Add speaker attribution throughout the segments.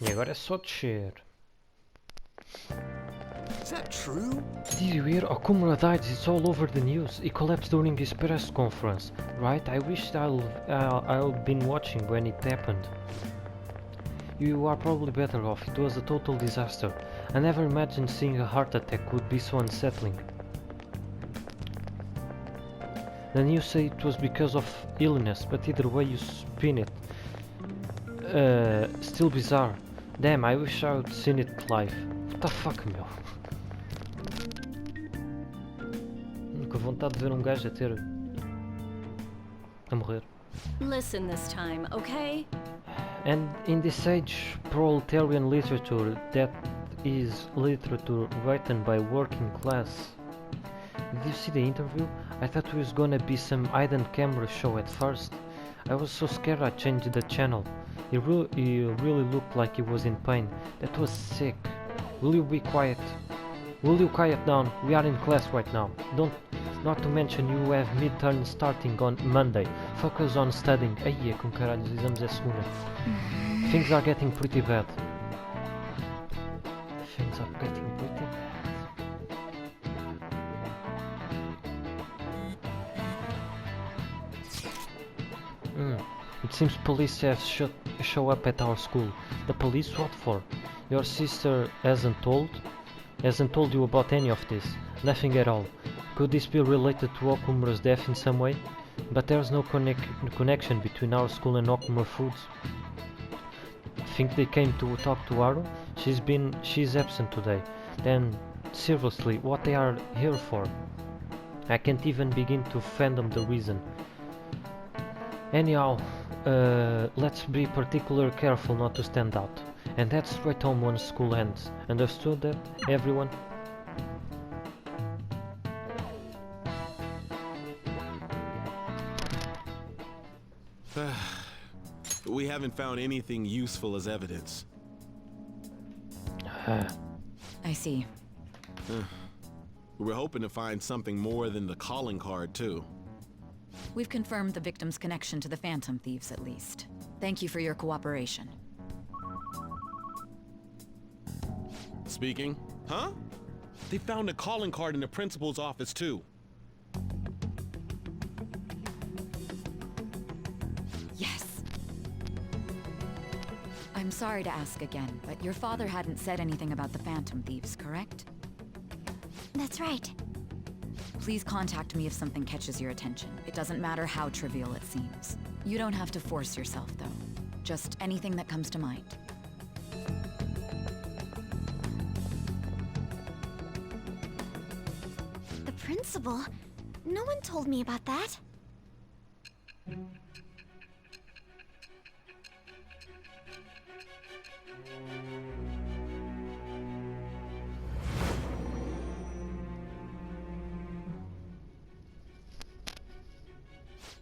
Speaker 1: E agora é só descer.
Speaker 2: Is that true?
Speaker 1: Did you hear? Okumura died. It's all over the news. He collapsed during his press conference. Right? I wish I'd been watching when it happened. You are probably better off. It was a total disaster. I never imagined seeing a heart attack would be so unsettling. The news say it was because of illness, but either way you spin it. Still bizarre. Damn, I wish I would seen it live. What the fuck, meu? Que vontade de ver gajo a morrer.
Speaker 3: Listen this time, okay?
Speaker 1: And in this age, proletarian literature, that is literature written by working class. Did you see the interview? I thought it was gonna be some hidden camera show at first. I was so scared I changed the channel. He really looked like he was in pain. That was sick. Will you be quiet? Will you quiet down? We are in class right now. Not to mention you have midterm starting on Monday. Focus on studying. Aí, com caralho, os exames é segunda. Things are getting pretty bad. Things are getting pretty bad. It seems police have show up at our school. The police? What for? Your sister hasn't told you about any of this? Nothing at all. Could this be related to Okumura's death in some way? But there's no connection between our school and Okumura Foods. Think they came to talk to Haru? She's absent today. Then, seriously, what they are here for? I can't even begin to fathom the reason. Anyhow, let's be particularly careful not to stand out. And that's straight home once school ends. Understood that, everyone?
Speaker 2: We haven't found anything useful as evidence.
Speaker 4: I see.
Speaker 2: We were hoping to find something more than the calling card, too.
Speaker 4: We've confirmed the victim's connection to the Phantom Thieves, at least. Thank you for your cooperation.
Speaker 2: Speaking? Huh? They found a calling card in the principal's office, too.
Speaker 4: Yes. I'm sorry to ask again, but your father hadn't said anything about the Phantom Thieves, correct?
Speaker 5: That's right.
Speaker 4: Please contact me if something catches your attention. It doesn't matter how trivial it seems. You don't have to force yourself, though. Just anything that comes to mind.
Speaker 5: The principal? No one told me about that.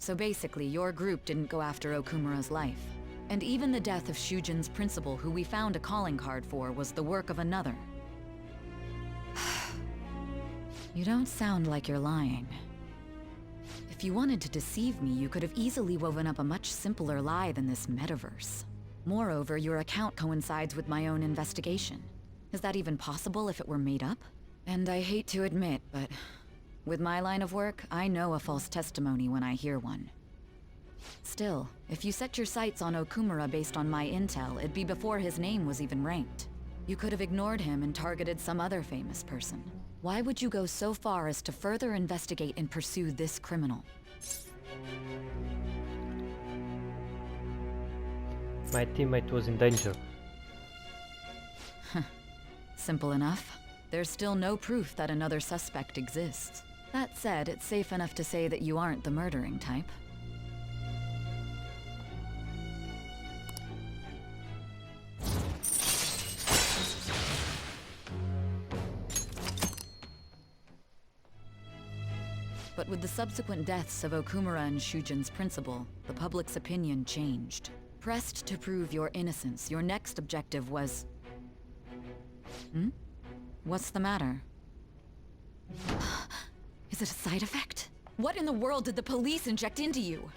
Speaker 4: So basically, your group didn't go after Okumura's life. And even the death of Shujin's principal, who we found a calling card for, was the work of another. You don't sound like you're lying. If you wanted to deceive me, you could have easily woven up a much simpler lie than this metaverse. Moreover, your account coincides with my own investigation. Is that even possible if it were made up? And I hate to admit, but with my line of work, I know a false testimony when I hear one. Still, if you set your sights on Okumura based on my intel, it'd be before his name was even ranked. You could have ignored him and targeted some other famous person. Why would you go so far as to further investigate and pursue this criminal?
Speaker 1: My teammate was in danger.
Speaker 4: Simple enough. There's still no proof that another suspect exists. That said, it's safe enough to say that you aren't the murdering type. But with the subsequent deaths of Okumura and Shujin's principal, the public's opinion changed. Pressed to prove your innocence, your next objective was... What's the matter? Is it a side effect? What in the world did the police inject into you?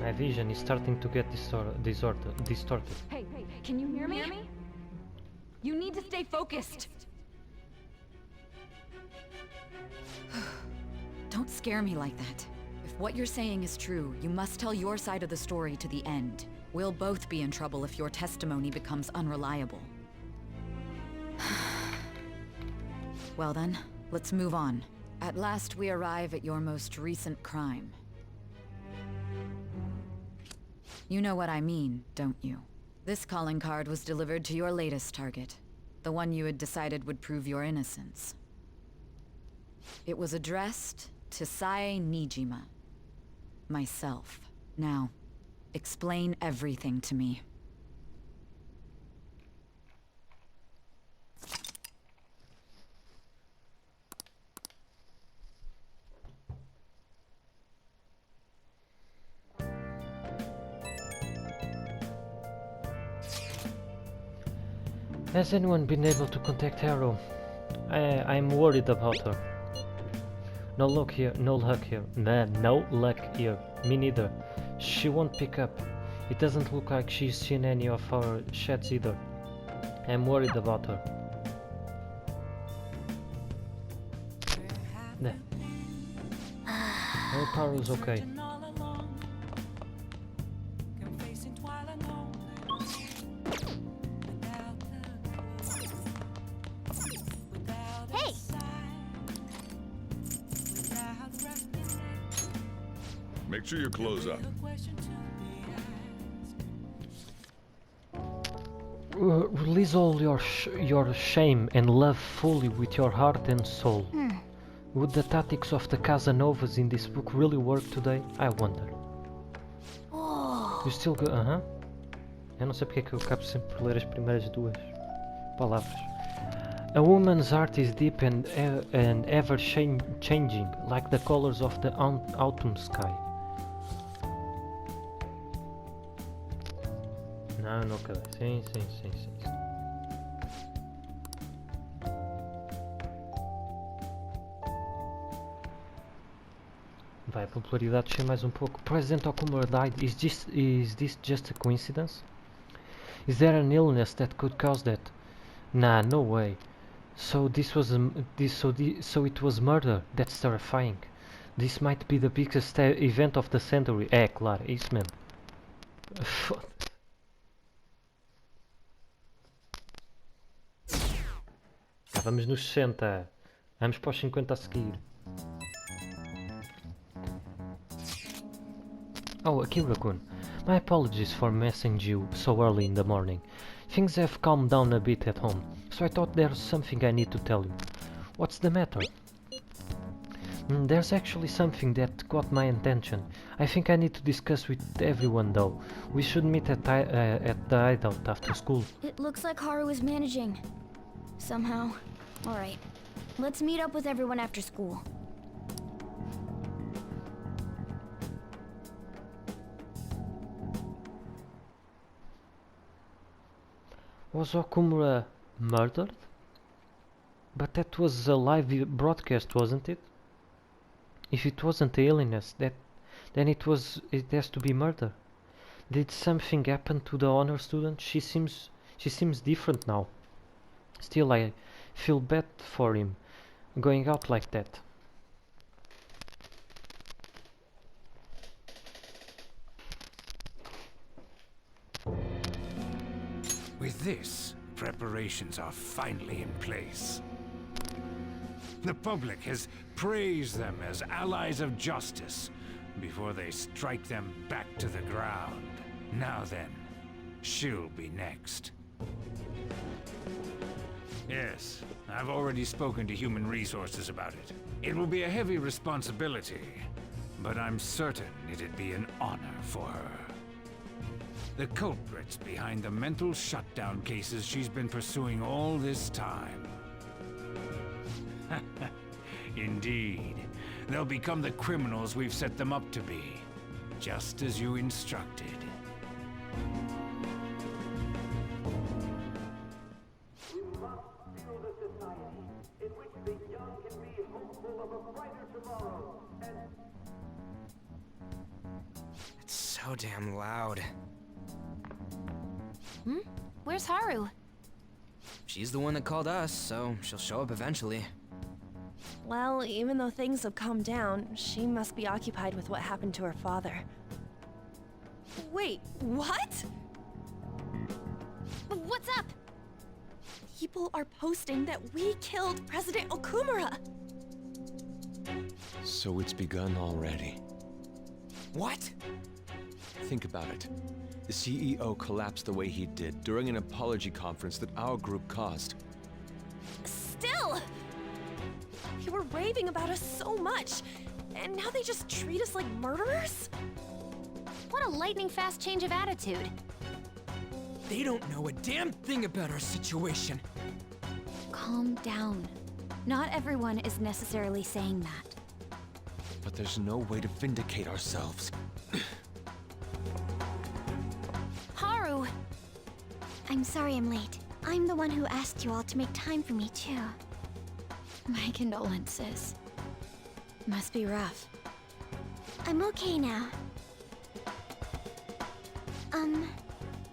Speaker 1: My vision is starting to get distorted.
Speaker 4: Hey, Can you hear me? You need to stay focused. Don't scare me like that. If what you're saying is true, you must tell your side of the story to the end. We'll both be in trouble if your testimony becomes unreliable. Well then, let's move on. At last we arrive at your most recent crime. You know what I mean, don't you? This calling card was delivered to your latest target. The one you had decided would prove your innocence. It was addressed to Sae Nijima. Myself. Now, explain everything to me.
Speaker 1: Has anyone been able to contact Harrow? I'm worried about her. No luck here. No luck here. Nah, no luck here. Me neither. She won't pick up. It doesn't look like she's seen any of our chats either. I'm worried about her. Nah. I hope Haru's okay.
Speaker 5: Hey!
Speaker 6: Make sure your clothes up.
Speaker 1: Release all your shame and love fully with your heart and soul. Would the tactics of the Casanovas in this book really work today? I wonder. You still go... Eu não sei porque é que eu acabo sempre por ler as primeiras duas palavras. A woman's heart is deep and ever changing, like the colors of the autumn sky. Não acabei. Sim. Vai, a popularidade descer mais um pouco. President Okumura died. Is this just a coincidence? Is there an illness that could cause that? Nah, no way. So it was murder. That's terrifying. This might be the biggest event of the century. É, claro, é isso mesmo. Vamos nos 60. Vamos para os 50 a seguir. Oh, Akira-kun. My apologies for messing you so early in the morning. Things have calmed down a bit at home, so I thought there's something I need to tell you. What's the matter? There's actually something that got my attention. I think I need to discuss with everyone though. We should meet at the hideout after school.
Speaker 5: It looks like Haru is managing. Somehow. Alright. Let's meet up with everyone after school.
Speaker 1: Was Okumura murdered? But that was a live broadcast, wasn't it? If it wasn't the illness, then it has to be murder. Did something happen to the honor student? She seems different now. Still, I feel bad for him going out like that.
Speaker 7: With this, preparations are finally in place. The public has praised them as allies of justice before they strike them back to the ground. Now then, she'll be next. Yes, I've already spoken to Human Resources about it. It will be a heavy responsibility, but I'm certain it'd be an honor for her. The culprits behind the mental shutdown cases she's been pursuing all this time. Indeed. They'll become the criminals we've set them up to be, just as you instructed.
Speaker 8: It's so damn loud.
Speaker 5: Where's Haru?
Speaker 8: She's the one that called us, so she'll show up eventually.
Speaker 9: Well, even though things have calmed down, she must be occupied with what happened to her father. Wait, what?
Speaker 5: What's up?
Speaker 9: People are posting that we killed President Okumura!
Speaker 10: So it's begun already.
Speaker 8: What?
Speaker 10: Think about it. The CEO collapsed the way he did during an apology conference that our group caused.
Speaker 9: Still! They were raving about us so much, and now they just treat us like murderers?
Speaker 5: What a lightning-fast change of attitude.
Speaker 8: They don't know a damn thing about our situation.
Speaker 5: Calm down. Not everyone is necessarily saying that.
Speaker 10: But there's no way to vindicate ourselves.
Speaker 5: Haru! I'm sorry I'm late. I'm the one who asked you all to make time for me, too. My condolences. Must be rough. I'm okay now.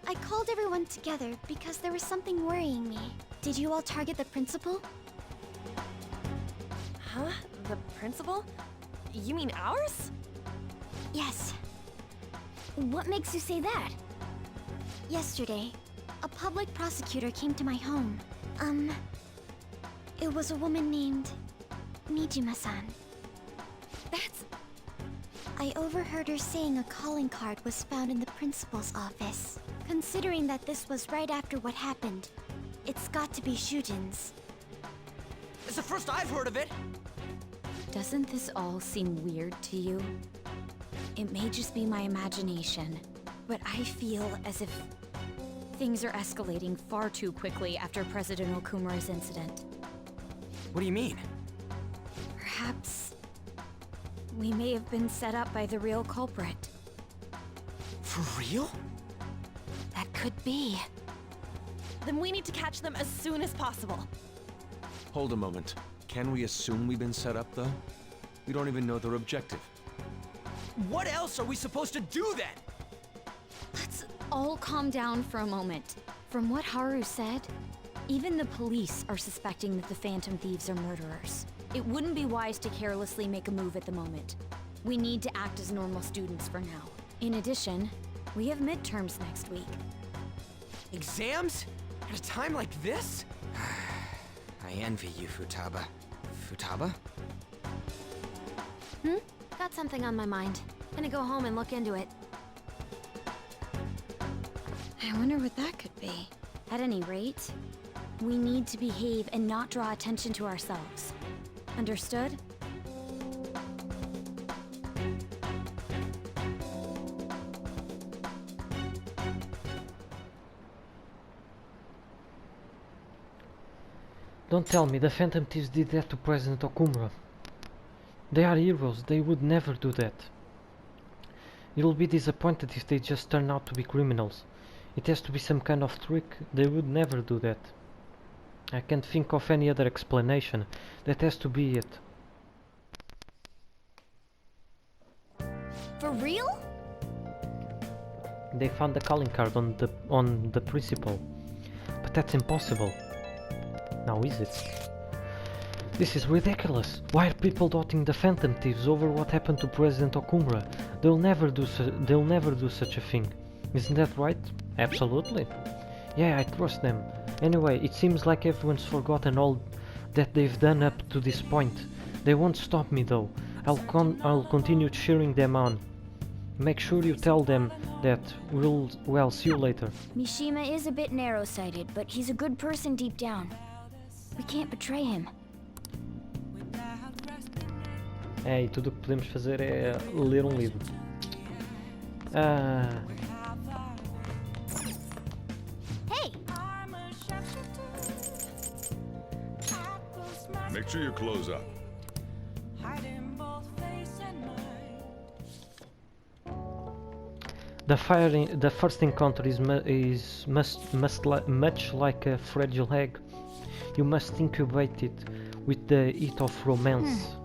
Speaker 5: I called everyone together because there was something worrying me. Did you all target the principal?
Speaker 9: Huh? The principal? You mean ours?
Speaker 5: Yes. What makes you say that? Yesterday, a public prosecutor came to my home. It was a woman named Nijima-san.
Speaker 9: That's...
Speaker 5: I overheard her saying a calling card was found in the principal's office. Considering that this was right after what happened, it's got to be Shujin's.
Speaker 8: It's the first I've heard of it.
Speaker 4: Doesn't this all seem weird to you? It may just be my imagination, but I feel as if things are escalating far too quickly after President Okumura's incident.
Speaker 8: What do you mean?
Speaker 4: Perhaps we may have been set up by the real culprit.
Speaker 8: For real?
Speaker 4: That could be.
Speaker 9: Then we need to catch them as soon as possible.
Speaker 10: Hold a moment. Can we assume we've been set up, though? We don't even know their objective.
Speaker 8: What else are we supposed to do then?
Speaker 4: Let's all calm down for a moment. From what Haru said, even the police are suspecting that the Phantom Thieves are murderers. It wouldn't be wise to carelessly make a move at the moment. We need to act as normal students for now. In addition, we have midterms next week.
Speaker 8: Exams? At a time like this? I envy you, Futaba. Futaba?
Speaker 5: Got something on my mind. Gonna go home and look into it.
Speaker 4: I wonder what that could be. At any rate, we need to behave and not draw attention to ourselves. Understood?
Speaker 1: Don't tell me the Phantom Thieves did that to President Okumura. They are heroes, they would never do that. You'll be disappointed if they just turn out to be criminals. It has to be some kind of trick, they would never do that. I can't think of any other explanation. That has to be it.
Speaker 5: For real?
Speaker 1: They found the calling card on the principal. But that's impossible. Now is it? This is ridiculous. Why are people doubting the Phantom Thieves over what happened to President Okumura? They'll never do such a thing. Isn't that right? Absolutely. Yeah, I trust them. Anyway, it seems like everyone's forgotten all that they've done up to this point. They won't stop me though. I'll continue cheering them on. Make sure you tell them that well, see you later.
Speaker 5: Mishima is a bit narrow-sighted, but he's a good person deep down. We can't betray him.
Speaker 1: É, e tudo o que podemos fazer é ler um livro.
Speaker 5: Hey!
Speaker 6: Make sure you close up.
Speaker 1: The first encounter is much like a fragile egg. You must incubate it with the heat of romance.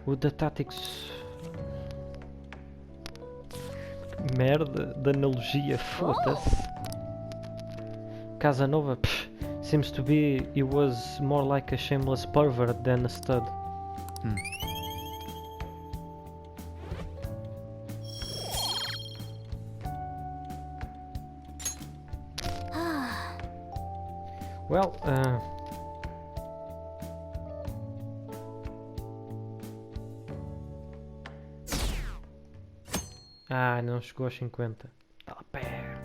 Speaker 1: With the tactics... Merda de analogia, foda-se. Casanova, seems to be he was more like a shameless pervert than a stud. Well, não chegou aos 50. Tá perto.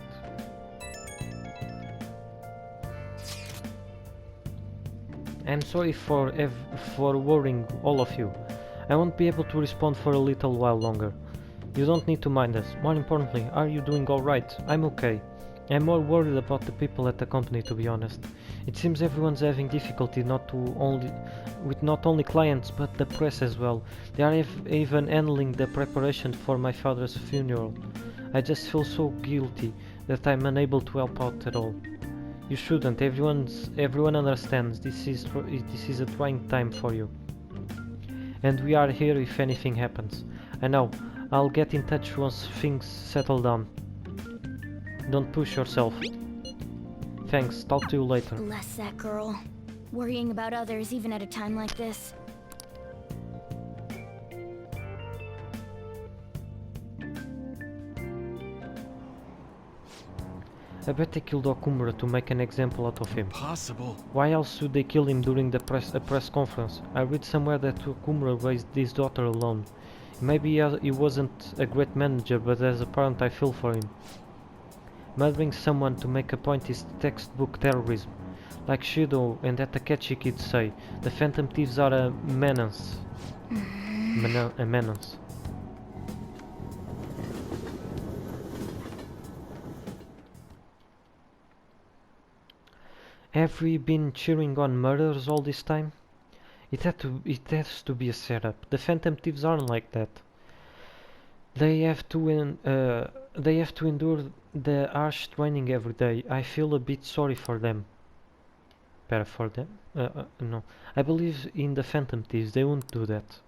Speaker 1: I'm sorry for worrying all of you. I won't be able to respond for a little while longer. You don't need to mind us. More importantly, are you doing alright? I'm okay. I'm more worried about the people at the company, to be honest. It seems everyone's having difficulty with not only clients but the press as well. They are even handling the preparation for my father's funeral. I just feel so guilty that I'm unable to help out at all. You shouldn't. Everyone understands. This is a trying time for you. And we are here if anything happens. I know. I'll get in touch once things settle down. Don't push yourself. Thanks. Talk to you later.
Speaker 5: Bless that girl. Worrying about others even at a time like this.
Speaker 1: I bet they killed Okumura to make an example out of him.
Speaker 10: Possible.
Speaker 1: Why else would they kill him during a press conference? I read somewhere that Okumura raised his daughter alone. Maybe he wasn't a great manager, but as a parent I feel for him. Murdering someone to make a point is textbook terrorism. Like Shido and that Takechi kids say, the Phantom Thieves are a menace. A menace. Have we been cheering on murders all this time? It has to be a setup. The Phantom Thieves aren't like that. They have to endure the harsh training every day. I feel a bit sorry for them. For them? No. I believe in the Phantom Thieves. They won't do that.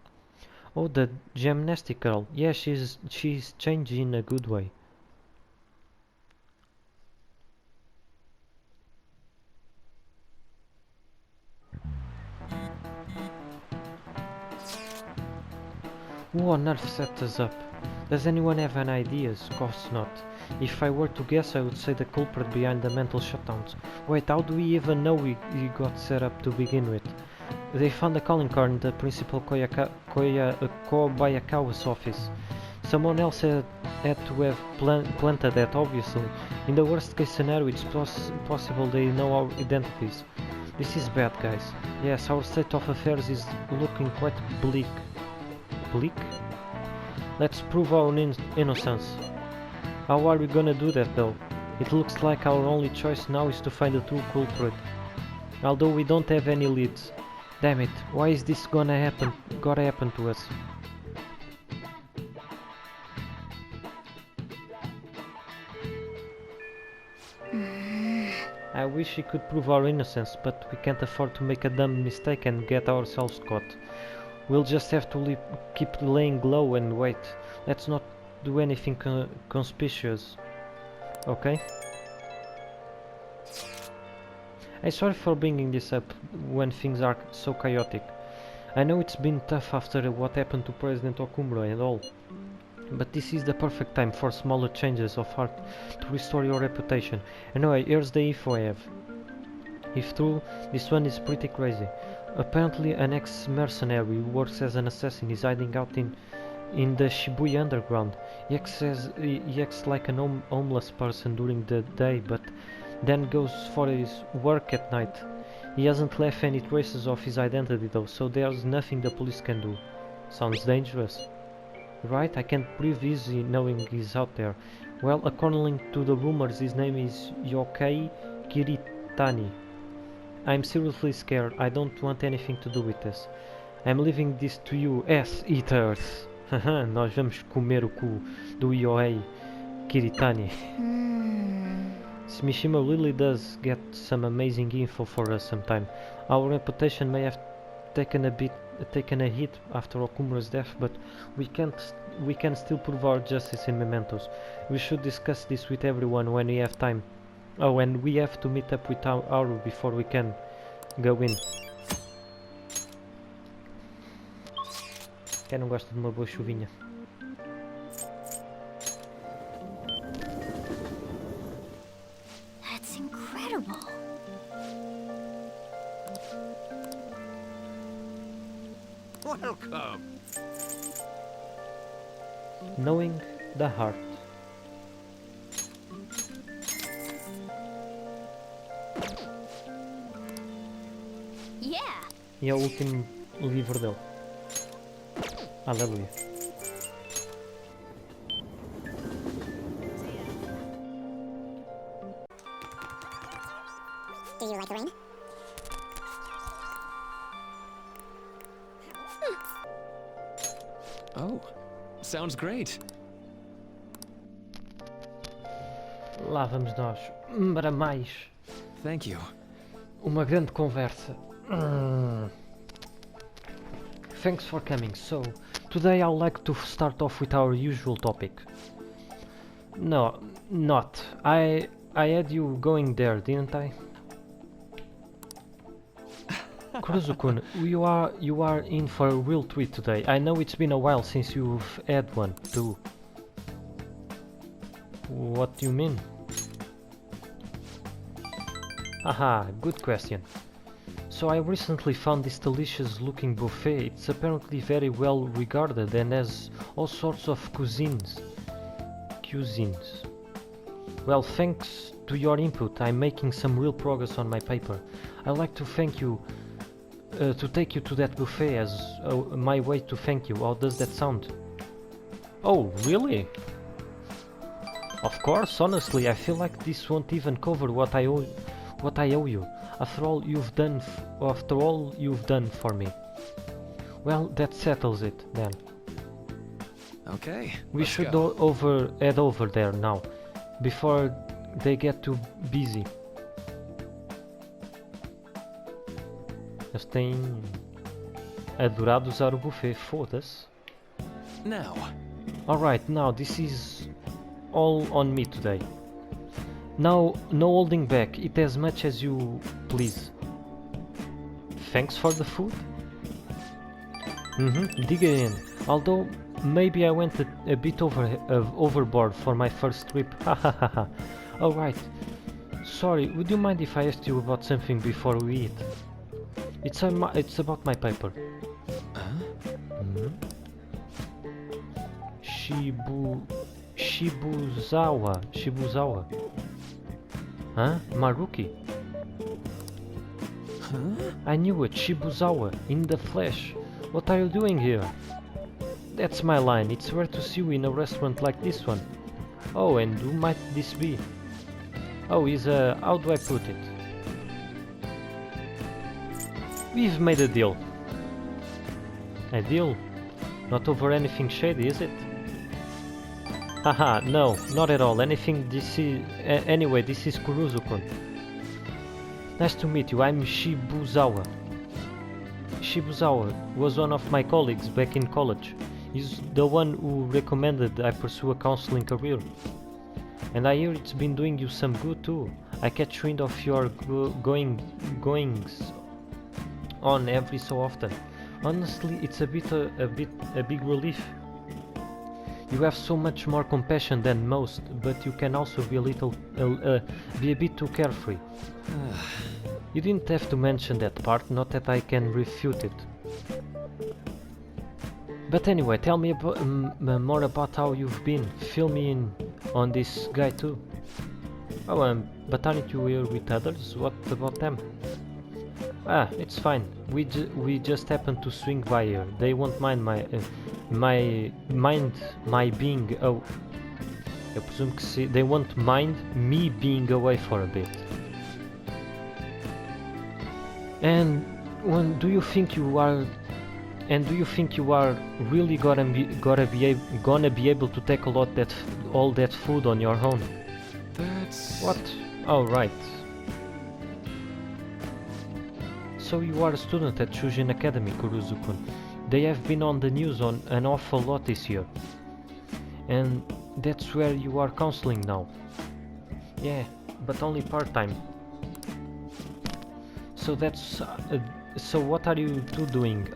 Speaker 1: Oh, the gymnastic girl. Yeah, she's changed in a good way. Who on earth set us up? Does anyone have any ideas? Of course not. If I were to guess, I would say the culprit behind the mental shutdowns. Wait, how do we even know he got set up to begin with? They found a calling card in the Principal Kobayakawa's office. Someone else had to have planted that, obviously. In the worst case scenario, it's possible they know our identities. This is bad, guys. Yes, our state of affairs is looking quite bleak. Bleak? Let's prove our innocence. How are we gonna do that though? It looks like our only choice now is to find the true culprit. Although we don't have any leads. Damn it, why is this gotta happen to us? I wish we could prove our innocence, but we can't afford to make a dumb mistake and get ourselves caught. We'll just have to keep laying low and wait. Let's not do anything conspicuous. Okay? I'm sorry for bringing this up when things are so chaotic. I know it's been tough after what happened to President Okumura and all. But this is the perfect time for smaller changes of heart to restore your reputation. Anyway, here's the info I have. If true, this one is pretty crazy. Apparently an ex-mercenary who works as an assassin is hiding out in the Shibuya underground. He acts like an homeless person during the day, but then goes for his work at night. He hasn't left any traces of his identity though, so there's nothing the police can do. Sounds dangerous. Right? I can't breathe easy knowing he's out there. Well, according to the rumors, his name is Yokai Kiritani. I'm seriously scared. I don't want anything to do with this. I'm leaving this to you, ass-eaters. Haha, nós vamos comer o cu do Yohei Kiritani. Mishima really does get some amazing info for us sometime. Our reputation may have taken a hit after Okumura's death, but we can still prove our justice in mementos. We should discuss this with everyone when we have time. Oh, and we have to meet up with Auru before we can go in. Quem não gosta de uma boa chuvinha?
Speaker 5: That's incredible.
Speaker 6: Welcome.
Speaker 1: Knowing the heart.
Speaker 5: Yeah.
Speaker 1: E é o último livro dele. Aleluia.
Speaker 5: Do you like the rain?
Speaker 10: Oh, sounds great.
Speaker 1: Lá vamos nós. Para mais
Speaker 10: Thank you.
Speaker 1: uma grande conversa. Thanks for coming. So, today I'd like to start off with our usual topic. No, not. I had you going there, didn't I? Kuruzu-kun, you are in for a real treat today. I know it's been a while since you've had one, too. What do you mean? Haha, good question. So I recently found this delicious looking buffet. It's apparently very well regarded and has all sorts of cuisines. Well, thanks to your input, I'm making some real progress on my paper. I'd like to thank you, to take you to that buffet as my way to thank you. How does that sound? Oh, really? Of course, honestly, I feel like this won't even cover what I owe you. After all you've done for me. Well, that settles it then.
Speaker 10: Okay.
Speaker 1: We should head over there now, before they get too busy. Eles têm adorado usar o buffet, foda-se.
Speaker 10: Now.
Speaker 1: Alright, now this is all on me today. Now, no holding back, eat as much as you please. Thanks for the food? Dig in. Although, maybe I went a bit overboard for my first trip. Hahaha. Alright. Sorry, would you mind if I asked you about something before we eat? It's about my paper. Shibuzawa. Huh? Maruki?
Speaker 10: Huh?
Speaker 1: I knew it, Shibuzawa, in the flesh. What are you doing here? That's my line, it's rare to see you in a restaurant like this one. Oh, and who might this be? Oh, he's a... how do I put it? We've made a deal. A deal? Not over anything shady, is it? Haha, no, not at all. Anything this is... anyway, this is Kuruzu-kun. Nice to meet you, I'm Shibuzawa. Shibuzawa was one of my colleagues back in college. He's the one who recommended I pursue a counseling career. And I hear it's been doing you some good too. I catch wind of your goings on every so often. Honestly, it's a big relief. You have so much more compassion than most, but you can also be a bit too carefree. You didn't have to mention that part, not that I can refute it. But anyway, tell me more about how you've been. Fill me in on this guy too. Oh, but aren't you here with others? What about them? Ah, it's fine. We just happened to swing by here. They won't mind my being... oh... Eu presumo que they won't mind me being away for a bit. And do you think you are really gonna be able to take all that food on your own?
Speaker 10: That's...
Speaker 1: What? Oh, right. So you are a student at Shujin Academy, Kuruzu-kun. They have been on the news on an awful lot this year. And that's where you are counseling now. Yeah, but only part-time. So that's so what are you two doing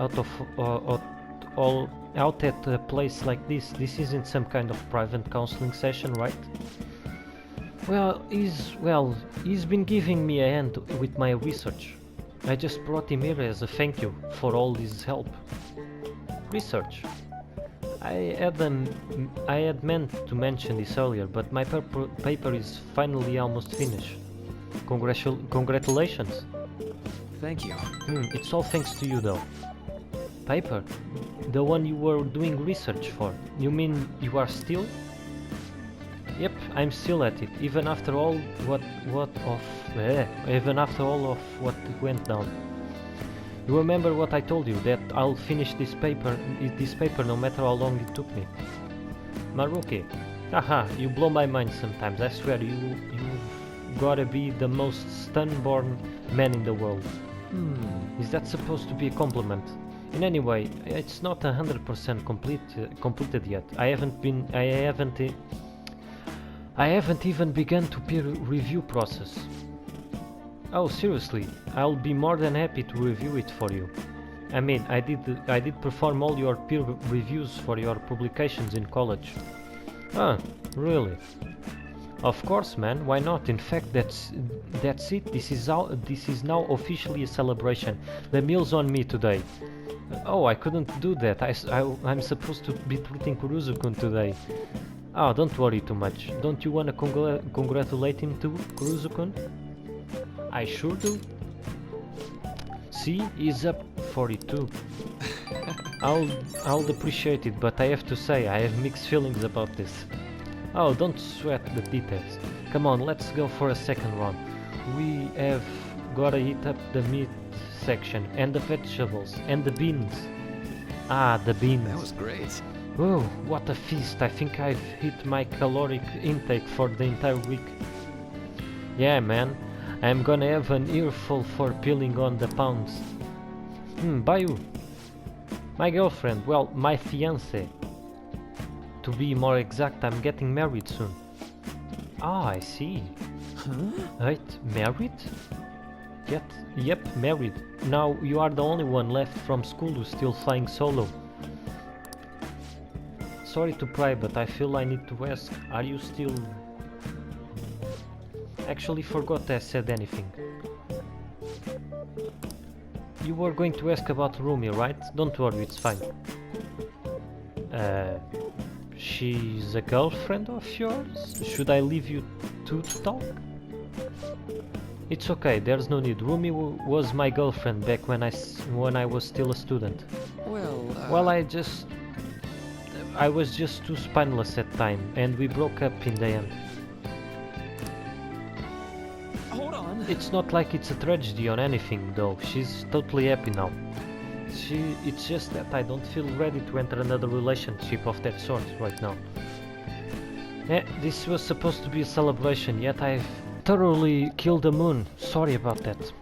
Speaker 1: out at a place like this? This isn't some kind of private counseling session, right? Well, he's been giving me a hand with my research. I just brought him here as a thank you for all his help. Research. I had meant to mention this earlier, but my paper is finally almost finished. Congratulations.
Speaker 10: Thank you.
Speaker 1: It's all thanks to you though. Paper? The one you were doing research for. You mean you are still? Yep, I'm still at it, even after all what went down. You remember what I told you, that I'll finish this paper no matter how long it took me. Maruki, haha, you blow my mind sometimes. I swear you've gotta be the most stun-born man in the world. Is that supposed to be a compliment? In any way, it's not 100% completed yet. I haven't even begun to peer review process. Oh, seriously, I'll be more than happy to review it for you. I mean, I did perform all your peer reviews for your publications in college. Ah, really? Of course, man. Why not? In fact, that's it. This is now officially a celebration. The meal's on me today. Oh, I couldn't do that. I'm supposed to be treating Kuruzu-kun today. Oh, don't worry too much. Don't you want to congratulate him too, Kuruzu-kun? I sure do. See, he's up for it too. I'll appreciate it, but I have to say, I have mixed feelings about this. Oh, don't sweat the details. Come on, let's go for a second round. We have gotta eat up the meat section, and the vegetables, and the beans. Ah, the beans.
Speaker 10: That was great.
Speaker 1: Oh, what a feast. I think I've hit my caloric intake for the entire week. Yeah, man. I'm gonna have an earful for peeling on the pounds. Bayu. My girlfriend, well, my fiancé. To be more exact, I'm getting married soon. Ah, I see. Wait, married? Yep, married. Now you are the only one left from school who's still flying solo. Sorry to pry, but I feel I need to ask, are you still... Actually forgot I said anything. You were going to ask about Rumi, right? Don't worry, it's fine. She's a girlfriend of yours? Should I leave you two to talk? It's okay, there's no need. Rumi was my girlfriend back when I was still a student. Well, I was just too spineless at time, and we broke up in the end.
Speaker 10: Hold on.
Speaker 1: It's not like it's a tragedy or anything, though. She's totally happy now. It's just that I don't feel ready to enter another relationship of that sort right now. This was supposed to be a celebration, yet I've thoroughly killed the moon. Sorry about that.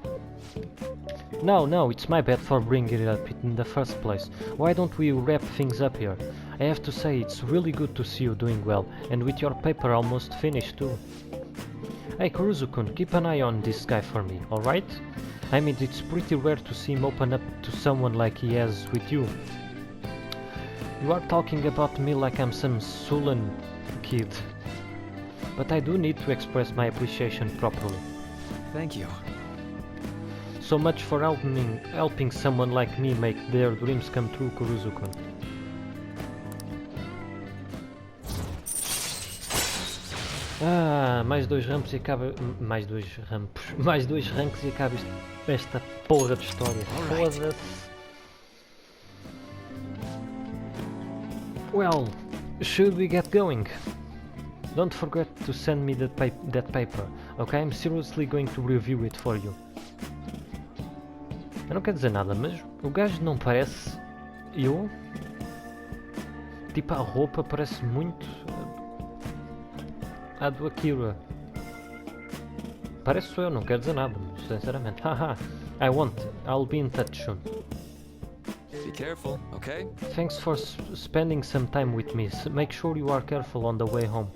Speaker 1: No, it's my bad for bringing it up in the first place. Why don't we wrap things up here? I have to say, it's really good to see you doing well, and with your paper almost finished too. Hey Kuruzu-kun, keep an eye on this guy for me, alright? I mean, it's pretty rare to see him open up to someone like he has with you. You are talking about me like I'm some sullen kid. But I do need to express my appreciation properly.
Speaker 10: Thank you.
Speaker 1: So much for helping someone like me make their dreams come true, Kuruzu-kun. Ah, mais dois rampos e acaba... Mais dois ranks e acaba esta porra de história. Foda-se. Well, should we get going? Don't forget to send me that paper, okay? I'm seriously going to review it for you. Eu não quero dizer nada, mas o gajo não parece... Eu? Tipo, a roupa parece muito... a do Akira. Parece eu, não quero dizer nada, mas sinceramente. Haha, I won't. I'll be in touch soon.
Speaker 10: Be careful, okay?
Speaker 1: Thanks for spending some time with me. Make sure you are careful on the way home.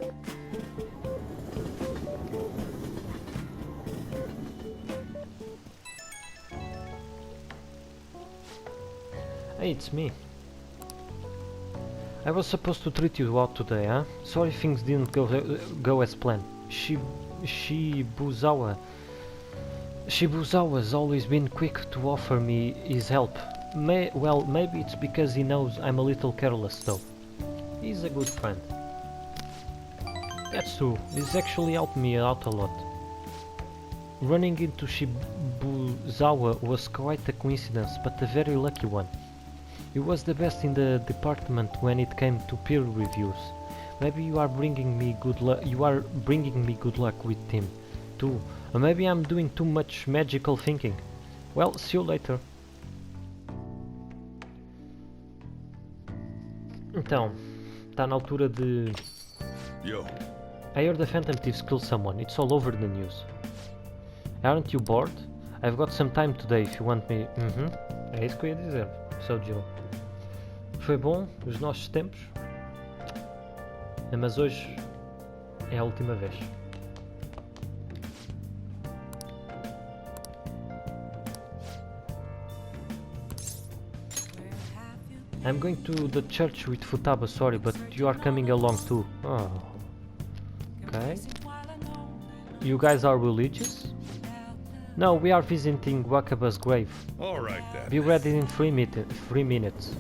Speaker 1: Hey, it's me. I was supposed to treat you out today, huh? Sorry things didn't go as planned. Shibuzawa's always been quick to offer me his help. Well, maybe it's because he knows I'm a little careless though. He's a good friend. That's true, he's actually helped me out a lot. Running into Shibuzawa was quite a coincidence, but a very lucky one. He was the best in the department when it came to peer reviews. Maybe you are bringing me good luck. You are bringing me good luck with him, too. Or maybe I'm doing too much magical thinking. Well, see you later. Então, está na altura de.
Speaker 6: Yo.
Speaker 1: I heard the Phantom Thieves killed someone. It's all over the news. Aren't you bored? I've got some time today if you want me. É isso que eu ia dizer, Soujiro. Foi bom os nossos tempos, mas hoje é a última vez. I'm going to the church with Futaba, sorry, but you are coming along too. Oh. Okay. You guys are religious? No, we are visiting Wakaba's grave.
Speaker 6: Alright then.
Speaker 1: Be ready in 3 minutes.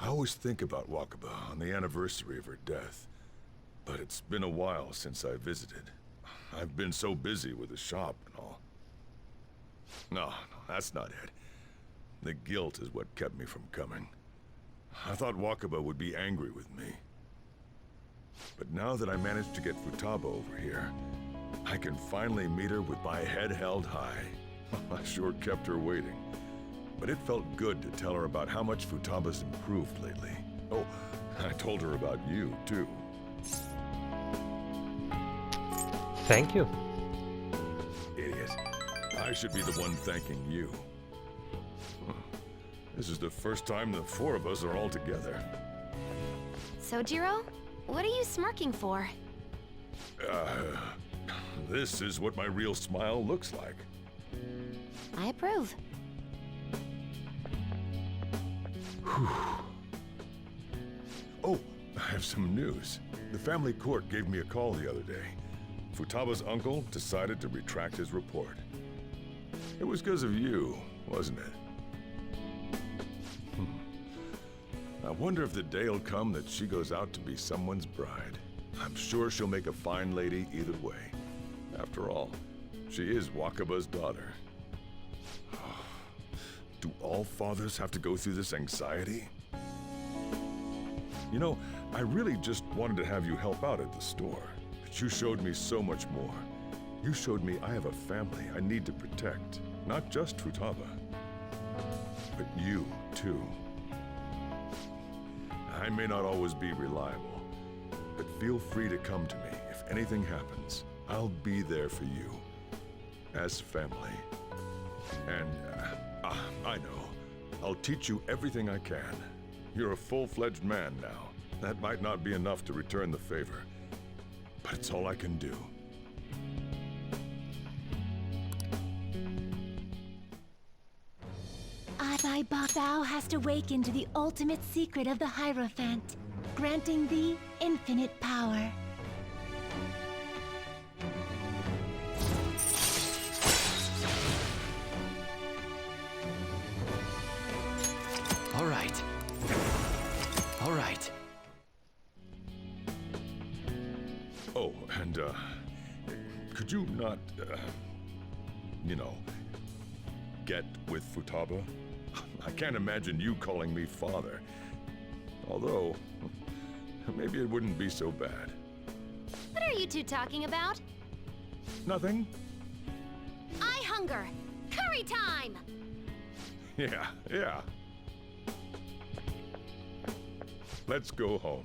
Speaker 6: I always think about Wakaba on the anniversary of her death. But it's been a while since I visited. I've been so busy with the shop and all. No, that's not it. The guilt is what kept me from coming. I thought Wakaba would be angry with me. But now that I managed to get Futaba over here, I can finally meet her with my head held high. I sure kept her waiting. But it felt good to tell her about how much Futaba's improved lately. Oh, I told her about you, too.
Speaker 1: Thank you.
Speaker 6: Idiot. I should be the one thanking you. This is the first time the four of us are all together.
Speaker 5: Sojiro, what are you smirking for?
Speaker 6: This is what my real smile looks like.
Speaker 5: I approve.
Speaker 6: Oh, I have some news. The family court gave me a call the other day. Futaba's uncle decided to retract his report. It was because of you, wasn't it? I wonder if the day'll come that she goes out to be someone's bride. I'm sure she'll make a fine lady either way. After all, she is Wakaba's daughter. Do all fathers have to go through this anxiety? You know, I really just wanted to have you help out at the store, but you showed me so much more. You showed me I have a family I need to protect, not just Futaba, but you, too. I may not always be reliable, but feel free to come to me if anything happens. I'll be there for you, as family. And, I know. I'll teach you everything I can. You're a full-fledged man now. That might not be enough to return the favor, but it's all I can do.
Speaker 5: Thou hast awakened to the ultimate secret of the Hierophant, granting thee infinite power.
Speaker 10: All right. All right.
Speaker 6: Oh, and, could you not, you know, get with Futaba? I can't imagine you calling me father. Although, maybe it wouldn't be so bad.
Speaker 5: What are you two talking about?
Speaker 6: Nothing?
Speaker 5: I hunger! Curry time!
Speaker 6: Yeah. Let's go home.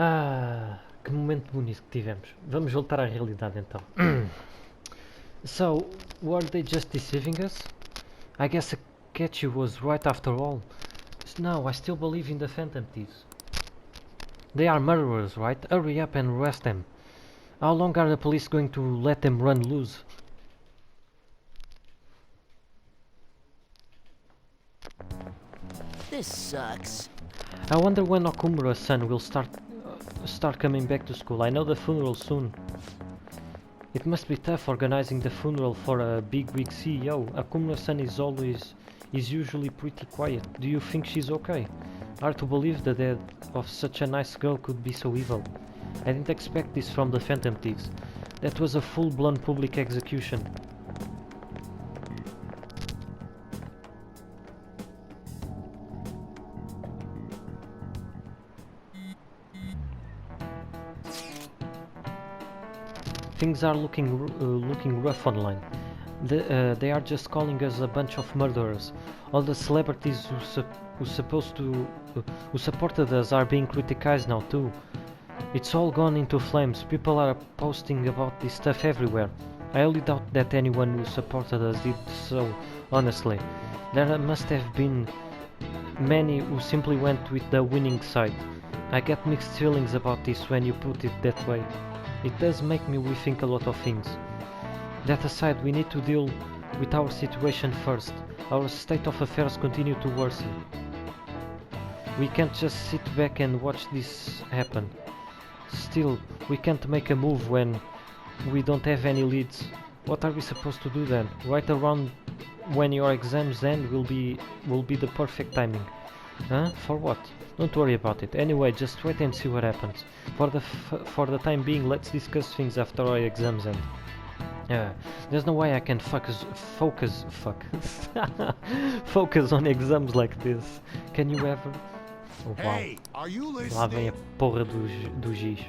Speaker 1: Ah, que momento bonito que tivemos. Vamos voltar à realidade então. So, were they just deceiving us? I guess catch you was right after all. No, I still believe in the Phantom Thieves. They are murderers, right? Hurry up and arrest them. How long are the police going to let them run loose?
Speaker 11: This sucks.
Speaker 1: I wonder when Okumura-san will start coming back to school. I know the funeral soon. It must be tough organizing the funeral for a big CEO. Okumura-san is usually pretty quiet. Do you think she's okay? Hard to believe the death of such a nice girl could be so evil. I didn't expect this from the Phantom Thieves. That was a full-blown public execution. Things are looking rough online. They are just calling us a bunch of murderers. All the celebrities who supported us are being criticized now too. It's all gone into flames. People are posting about this stuff everywhere. I only doubt that anyone who supported us did so, honestly. There must have been many who simply went with the winning side. I get mixed feelings about this when you put it that way. It does make me rethink a lot of things. That aside, we need to deal with our situation first. Our state of affairs continue to worsen. We can't just sit back and watch this happen. Still, we can't make a move when we don't have any leads. What are we supposed to do then? Right around when your exams end will be the perfect timing. Huh? For what? Don't worry about it. Anyway, just wait and see what happens. For the time being, let's discuss things after our exams end. There's no way I can focus focus on exams like this. Can you ever? Oh, wow.
Speaker 2: Hey, are you
Speaker 1: Lá vem a
Speaker 2: listening?
Speaker 1: porra do giz.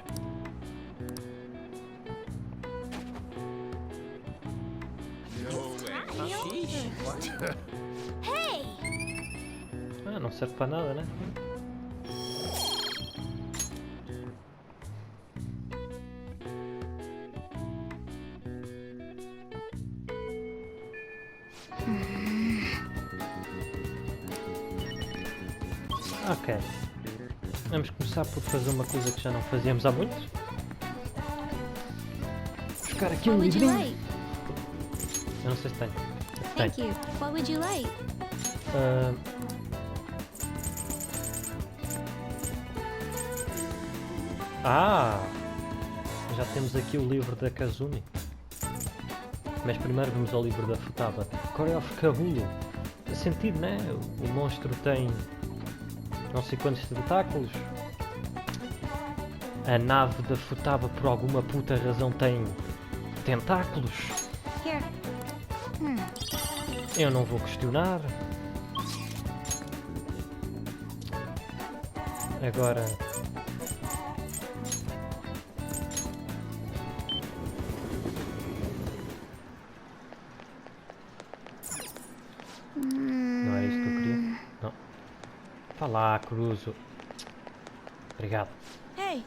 Speaker 5: Hey!
Speaker 1: Ah, não serve para nada, né? Ok. Vamos começar por fazer uma coisa que já não fazíamos há muito. Buscar aqui
Speaker 5: What would you
Speaker 1: livrinho.
Speaker 5: like?
Speaker 1: Eu não sei se tenho.
Speaker 5: Thank you. What would you like?
Speaker 1: Já temos aqui o livro da Kazumi. Mas primeiro vamos ao livro da Futaba. Core of Kahulu. Faz sentido, né? O monstro tem não sei quantos tentáculos. A nave da Futaba por alguma puta razão tem tentáculos.
Speaker 5: Here.
Speaker 1: Eu não vou questionar. Agora... Não era isto que eu queria? Não. Vá lá, Cruzo. Obrigado.
Speaker 9: Hey,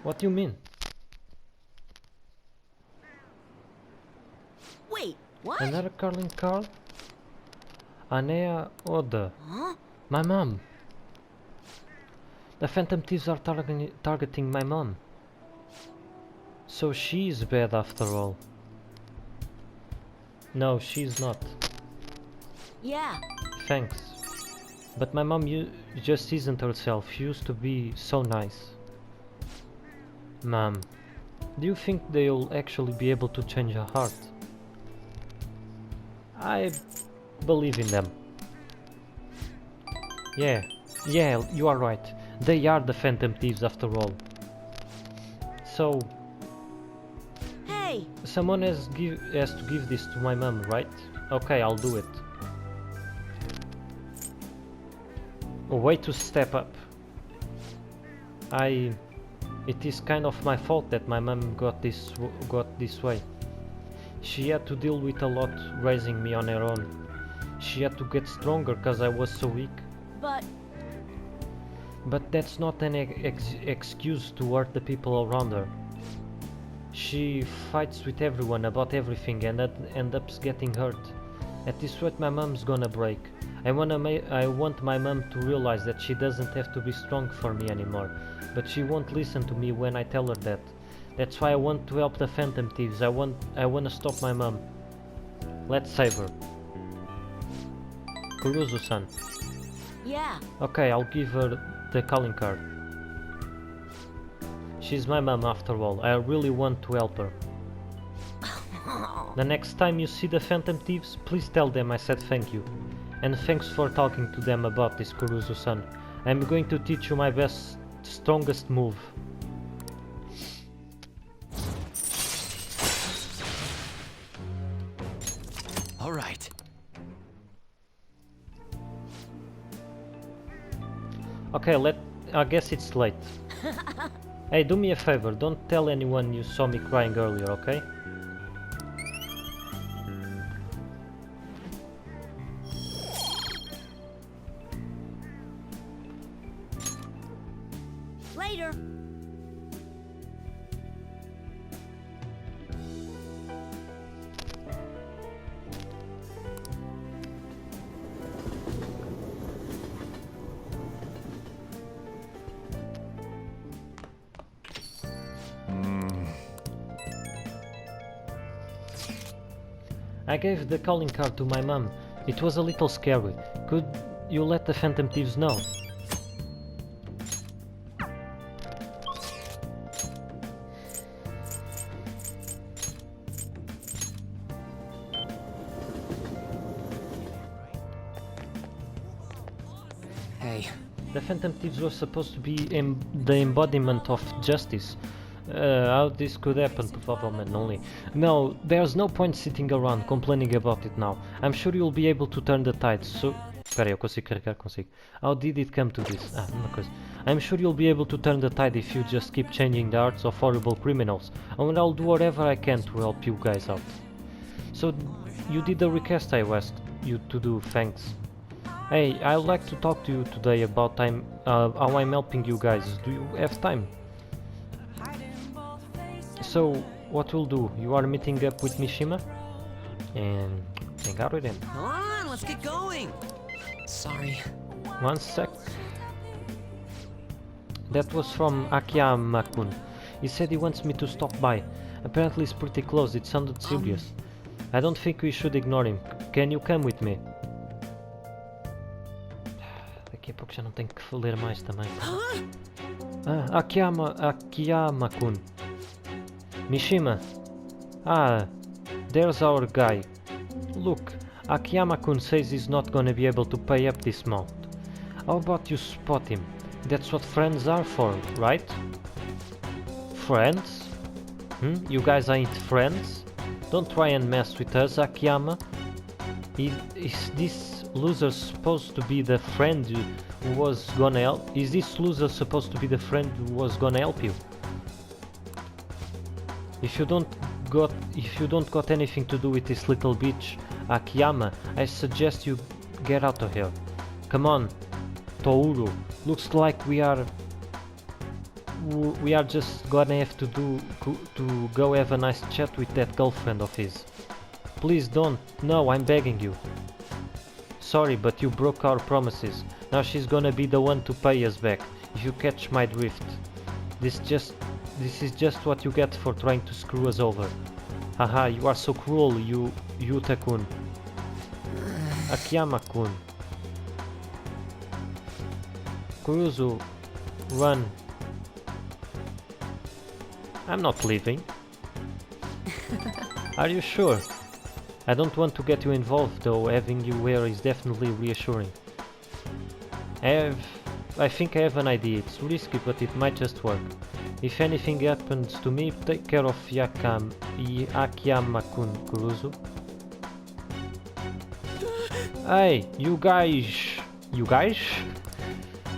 Speaker 1: What do you mean?
Speaker 11: Wait, what?
Speaker 1: Another calling card? Anea Oda.
Speaker 11: Huh?
Speaker 1: My mom. The Phantom Thieves are targeting my mom. So she's bad after all. No, she's not.
Speaker 11: Yeah.
Speaker 1: Thanks. But my mom just isn't herself. She used to be so nice. Mom, do you think they'll actually be able to change her heart? I believe in them. Yeah, you are right. They are the Phantom Thieves after all. So,
Speaker 9: hey!
Speaker 1: someone has to give this to my mom, right? Okay, I'll do it. A way to step up. It is kind of my fault that my mom got this way. She had to deal with a lot raising me on her own. She had to get stronger cause I was so weak.
Speaker 9: But
Speaker 1: But that's not an excuse to hurt the people around her. She fights with everyone about everything and ends up getting hurt. At this rate my mom's gonna break. I want my mom to realize that she doesn't have to be strong for me anymore, but she won't listen to me when I tell her that. That's why I want to help the Phantom Thieves. I want to stop my mom. Let's save her. Kuruzu-san.
Speaker 11: Yeah.
Speaker 1: Okay, I'll give her the calling card. She's my mom after all. I really want to help her. The next time you see the Phantom Thieves, please tell them I said thank you. And thanks for talking to them about this, Kuruzu-san. I'm going to teach you my best, strongest move.
Speaker 10: All right.
Speaker 1: Okay, I guess it's late. Hey, do me a favor, don't tell anyone you saw me crying earlier, okay?
Speaker 11: Later.
Speaker 1: I gave the calling card to my mom. It was a little scary. Could you let the Phantom Thieves know?
Speaker 8: Hey.
Speaker 1: The Phantom Thieves were supposed to be the embodiment of justice. How this could happen to Pavloman only. No, there's no point sitting around complaining about it now. I'm sure you'll be able to turn the tide, so... Espera, eu consigo carregar, consigo. How did it come to this? Ah, uma coisa. I'm sure you'll be able to turn the tide if you just keep changing the hearts of horrible criminals. And I'll do whatever I can to help you guys out. So, you did the request I asked you to do, thanks. Hey, I'd like to talk to you today about how I'm helping you guys. Do you have time? So, what we'll do, you are meeting up with Mishima? And hang out with him.
Speaker 8: Come on, let's get going. Sorry.
Speaker 1: One sec. That was from Akiyama-kun. He said he wants me to stop by. Apparently it's pretty close, it sounded serious. I don't think we should ignore him. Can you come with me? Daqui a pouco já não tenho que ler mais também. Akiyama-kun. Mishima. Ah, there's our guy. Look, Akiyama-kun says he's not gonna be able to pay up this month. How about you spot him? That's what friends are for, right? Friends? You guys ain't friends? Don't try and mess with us, Akiyama. Is this loser supposed to be the friend who was gonna help? Is this loser supposed to be the friend who was gonna help you? If you don't got anything to do with this little bitch, Akiyama, I suggest you get out of here. Come on, Touru. Looks like we are just gonna have to go have a nice chat with that girlfriend of his. Please don't. No, I'm begging you. Sorry, but you broke our promises. Now she's gonna be the one to pay us back, if you catch my drift. This is just what you get for trying to screw us over. Haha, you are so cruel, Yuta-kun. Akiyama-kun. Kuruzu, run. I'm not leaving. Are you sure? I don't want to get you involved, though having you here is definitely reassuring. I think I have an idea. It's risky, but it might just work. If anything happens to me, take care of Akiyama-kun, Kuruzu. Hey, you guys! You guys?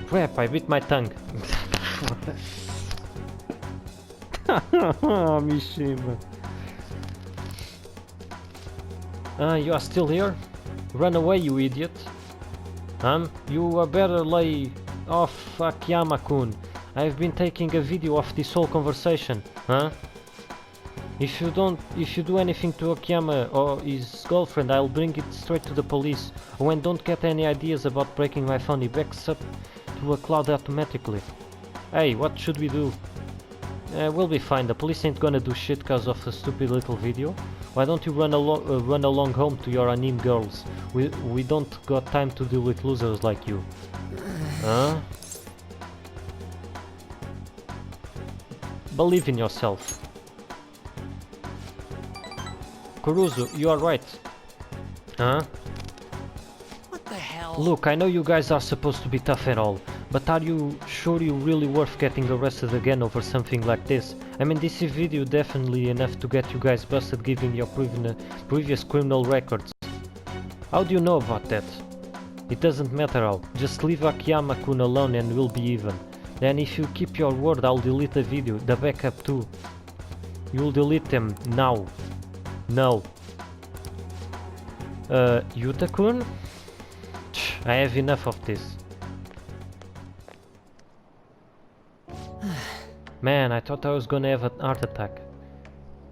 Speaker 1: Crap, I bit my tongue. Mishima. You are still here? Run away, you idiot. You better lay of Akiyama-kun. I've been taking a video of this whole conversation, huh? If you do anything to Akiyama or his girlfriend, I'll bring it straight to the police. Oh, and don't get any ideas about breaking my phone. It backs up to a cloud automatically. Hey, what should we do? We'll be fine. The police ain't gonna do shit cause of a stupid little video. Why don't you run along home to your anime girls? We don't got time to deal with losers like you. Huh? Believe in yourself. Kuruzu, you are right. Huh?
Speaker 8: What the hell?
Speaker 1: Look, I know you guys are supposed to be tough and all, but are you sure you're really worth getting arrested again over something like this? I mean, this is video definitely enough to get you guys busted given your previous criminal records. How do you know about that? It doesn't matter how, just leave Akiyama-kun alone and we'll be even. Then if you keep your word, I'll delete the video, the backup too. You'll delete them now. No. Yuta-kun? I have enough of this. Man, I thought I was gonna have a heart attack.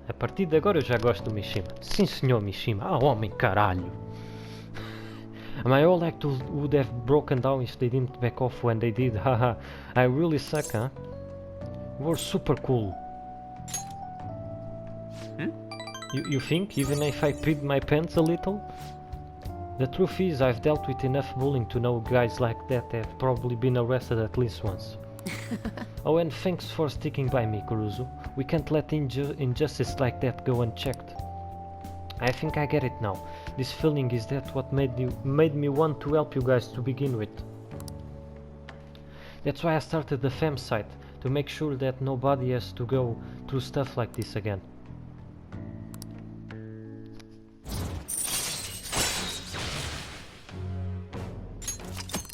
Speaker 1: A partir de agora eu já gosto do Mishima. Sim senhor Mishima, ah homem caralho. My whole act would have broken down if they didn't back off when they did, haha. I really suck, huh? We're super cool. You think, even if I peed my pants a little? The truth is, I've dealt with enough bullying to know guys like that have probably been arrested at least once. Oh, and thanks for sticking by me, Kuruzu. We can't let injustice like that go unchecked. I think I get it now. This feeling is that what made me want to help you guys to begin with. That's why I started the fam site, to make sure that nobody has to go through stuff like this again.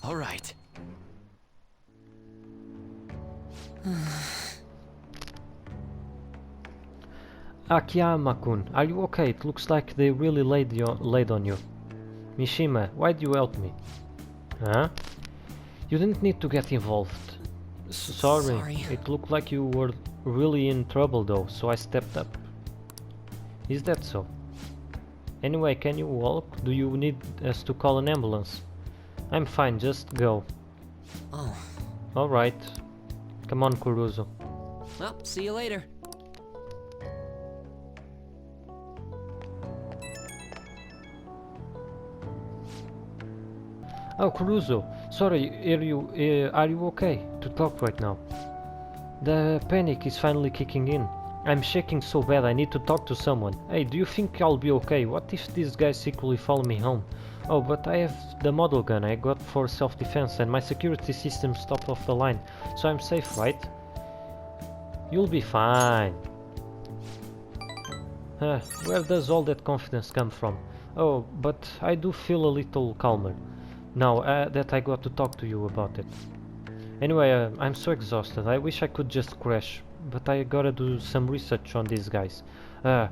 Speaker 8: All right.
Speaker 1: Akiyama-kun, are you okay? It looks like they really laid on you. Mishima, why'd you help me? Huh? You didn't need to get involved. Sorry. It looked like you were really in trouble though, so I stepped up. Is that so? Anyway, can you walk? Do you need us to call an ambulance? I'm fine, just go.
Speaker 8: Oh.
Speaker 1: Alright. Come on, Kuruzu.
Speaker 8: Well, see you later.
Speaker 1: Oh, Kuruzu, sorry, are you okay to talk right now? The panic is finally kicking in. I'm shaking so bad I need to talk to someone. Hey, do you think I'll be okay? What if these guys secretly follow me home? Oh, but I have the model gun I got for self-defense and my security system stopped off the line, so I'm safe, right? You'll be fine. Where does all that confidence come from? Oh, but I do feel a little calmer now that I got to talk to you about it. Anyway, I'm so exhausted. I wish I could just crash, but I gotta do some research on these guys. I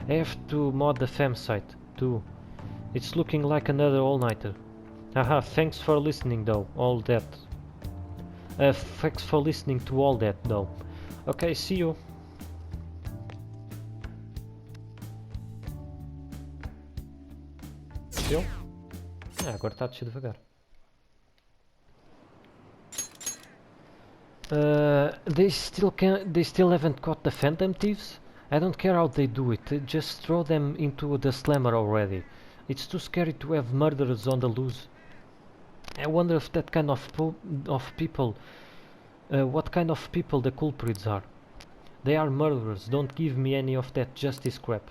Speaker 1: have to mod the fam site too. It's looking like another all-nighter. Haha, thanks for listening though, all that. Thanks for listening to all that though. Okay, see you. Chill? Agora está a descer devagar. They still haven't caught the Phantom Thieves? I don't care how they do it, just throw them into the slammer already. It's too scary to have murderers on the loose. I wonder if that kind of people, what kind of people the culprits are. They are murderers, don't give me any of that justice crap.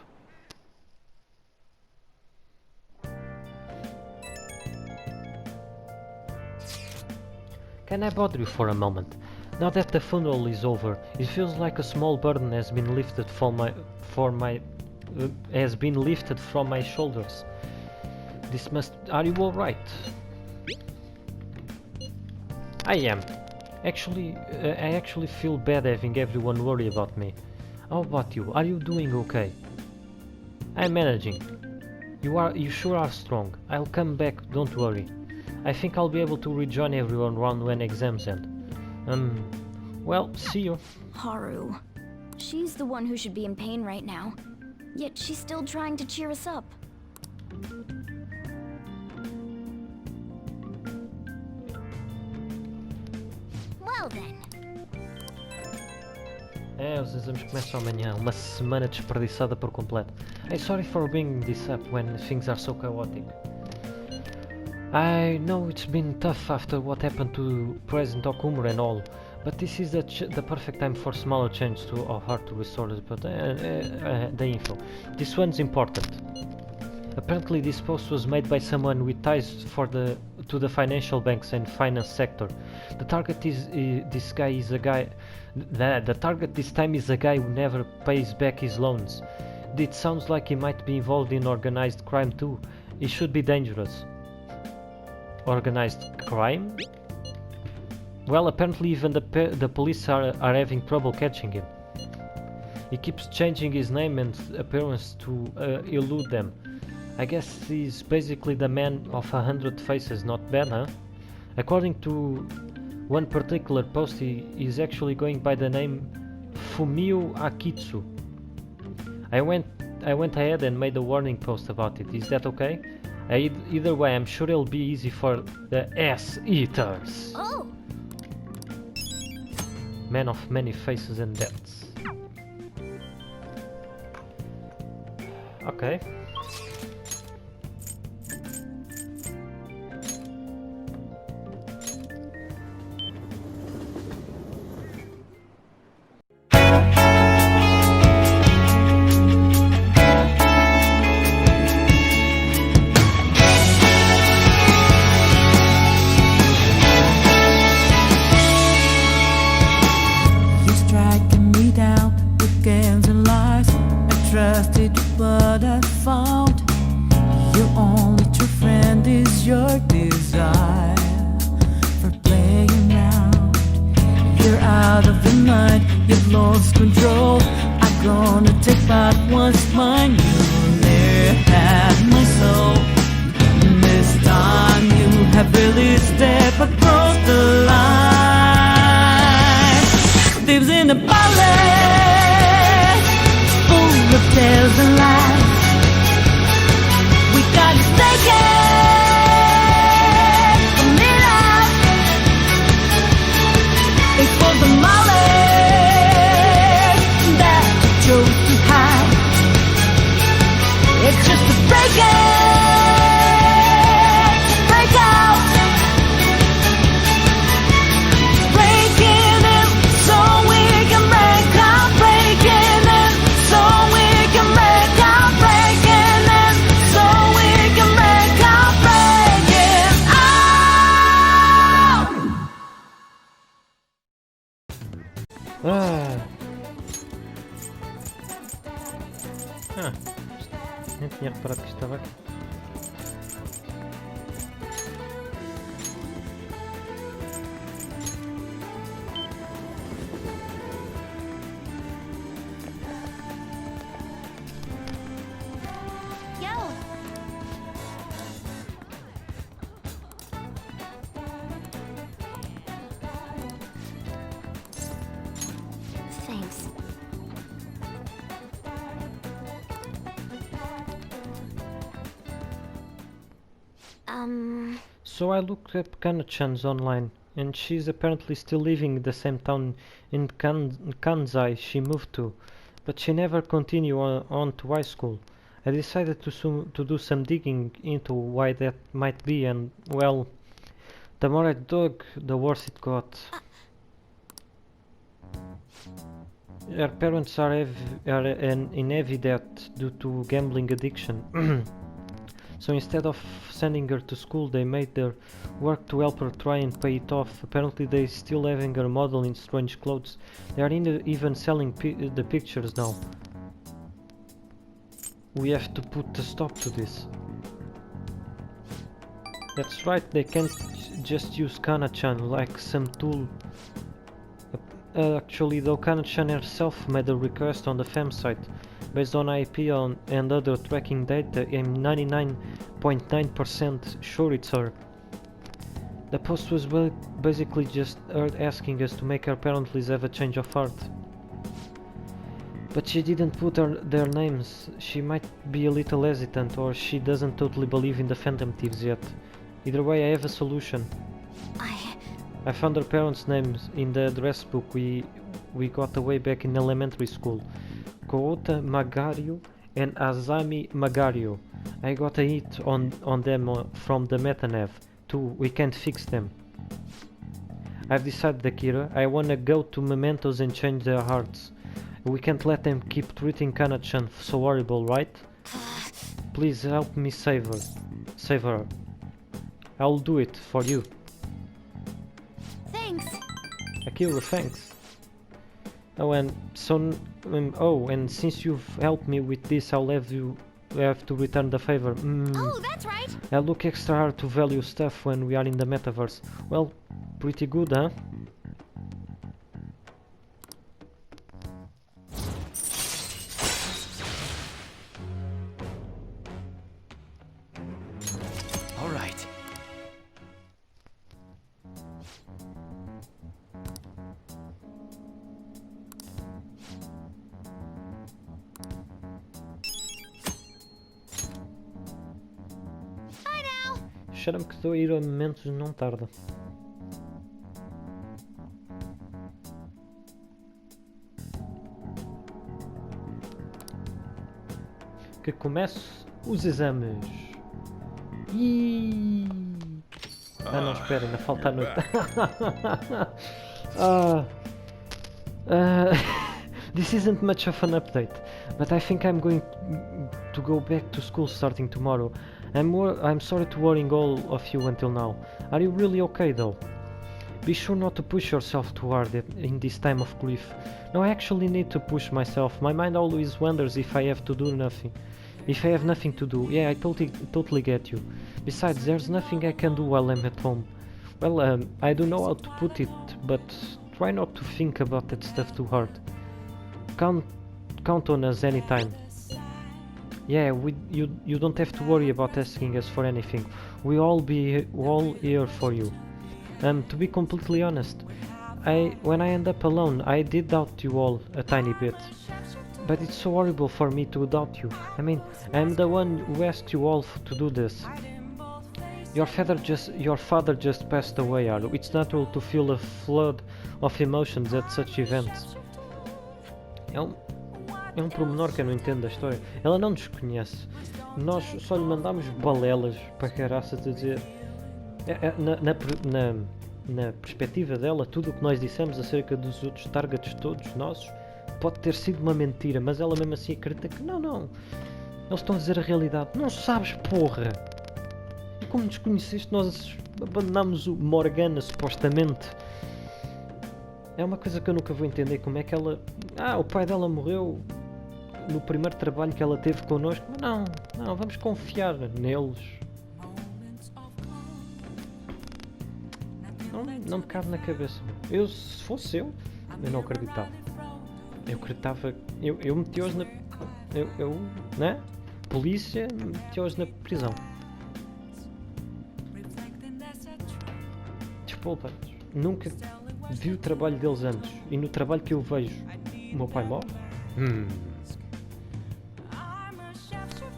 Speaker 1: Can I bother you for a moment? Now that the funeral is over, it feels like a small burden has been lifted from my shoulders. Are you all right? I am. Actually, I actually feel bad having everyone worry about me. How about you? Are you doing okay? I'm managing. You sure are strong. I'll come back, don't worry. I think I'll be able to rejoin everyone around when exams end. Well, see you.
Speaker 5: Haru. She's the one who should be in pain right now. Yet she's still trying to cheer us up.
Speaker 11: Well then.
Speaker 1: Os exames começam amanhã, uma semana desperdiçada por completo. Hey, sorry for bringing this up when things are so chaotic. I know it's been tough after what happened to President Okumura and all, but this is the perfect time for smaller changes to our heart to restore the info. This one's important. Apparently this post was made by someone with ties to the financial banks and finance sector. The target is this guy is a guy. The target this time is a guy who never pays back his loans. It sounds like he might be involved in organized crime too. He should be dangerous. Organized crime? Well, apparently even the police are having trouble catching him. He keeps changing his name and appearance to elude them. I guess he's basically the man of 100 faces, not bad, huh? According to one particular post, he is actually going by the name Fumio Akitsu. I went ahead and made a warning post about it. Is that okay? Either way, I'm sure it'll be easy for the ass-eaters.
Speaker 11: Oh!
Speaker 1: Man of many faces and depths. Okay.
Speaker 12: trusted, but I found your only true friend is your desire for playing out. You're out of your mind, you've lost control. I'm gonna take back what's mine. You never had my soul. This time you have really stepped across the line. Lives in a palace full of tales and lies. We got to take it from it out. It's for the knowledge that you chose to hide. It's just a break it, break out. Breaking it so we can break out. Breaking it so we can break out. Breaking it so we can break out. Breaking out.
Speaker 1: Nem tinha reparado que estava aqui.
Speaker 11: Yo! Thanks.
Speaker 1: So I looked up Kana-chan's online, and she's apparently still living in the same town in Kansai she moved to, but she never continued on to high school. I decided to do some digging into why that might be, and well, the more I dug, the worse it got. Her parents are in heavy debt due to gambling addiction. So instead of sending her to school, they made her work to help her try and pay it off. Apparently they still having her model in strange clothes. They are even selling the pictures now. We have to put a stop to this. That's right, they can't just use Kana-chan like some tool. Actually, though, Kana-chan herself made a request on the fam site. Based on IP and other tracking data, I'm 99.9% sure it's her. The post was basically just her asking us to make her parents have a change of heart. But she didn't put their names. She might be a little hesitant, or she doesn't totally believe in the Phantom Thieves yet. Either way, I have a solution. I found her parents' names in the address book we got away back in elementary school. Koota Magario and Azami Magario. I got a hit on them from the Metanav. Too, we can't fix them. I've decided, Akira. I wanna go to Mementos and change their hearts. We can't let them keep treating Kana-chan so horrible, right? Please help me save her. Save her. I'll do it for you.
Speaker 5: Thanks.
Speaker 1: Akira, thanks. Oh, and and since you've helped me with this, I'll have to return the favor.
Speaker 5: Oh, that's right.
Speaker 1: I look extra hard to value stuff when we are in the metaverse. Well, pretty good, huh?
Speaker 8: All right.
Speaker 5: Bye now.
Speaker 1: Cheira-me que estou a ir a momentos não tarda. Que comece os exames. Não, espera, ainda falta a noite. This isn't much of an update, but I think I'm going to go back to school starting tomorrow. I'm sorry to worrying all of you until now. Are you really okay though? Be sure not to push yourself too hard in this time of grief. No, I actually need to push myself. My mind always wonders if I have to do nothing. If I have nothing to do. Yeah, I totally get you. Besides, there's nothing I can do while I'm at home. Well, I don't know how to put it, but try not to think about that stuff too hard. Count on us anytime. Yeah, you don't have to worry about asking us for anything. We'll all here for you. To be completely honest, when I end up alone, I did doubt you all a tiny bit. But it's so horrible for me to doubt you. I mean, I'm the one who asked you all to do this. Your father just passed away, Haru. It's natural to feel a flood of emotions at such events. É um pormenor que eu não entendo da história. Ela não nos conhece. Nós só lhe mandamos balelas para caraças a dizer... Na perspectiva dela, tudo o que nós dissemos acerca dos outros targets todos nossos pode ter sido uma mentira, mas ela mesmo assim acredita que não. Eles estão a dizer a realidade. Não sabes, porra! E como nos conheceste, nós abandonámos o Morgana, supostamente. É uma coisa que eu nunca vou entender, como é que ela... o pai dela morreu no primeiro trabalho que ela teve connosco. Mas não, vamos confiar neles. Não me cabe na cabeça. Se fosse eu não acreditava. Eu acreditava... Eu meti-os na... né? Polícia, meti-os na prisão. Desculpa, nunca vi o trabalho deles antes. E no trabalho que eu vejo, o meu pai morre?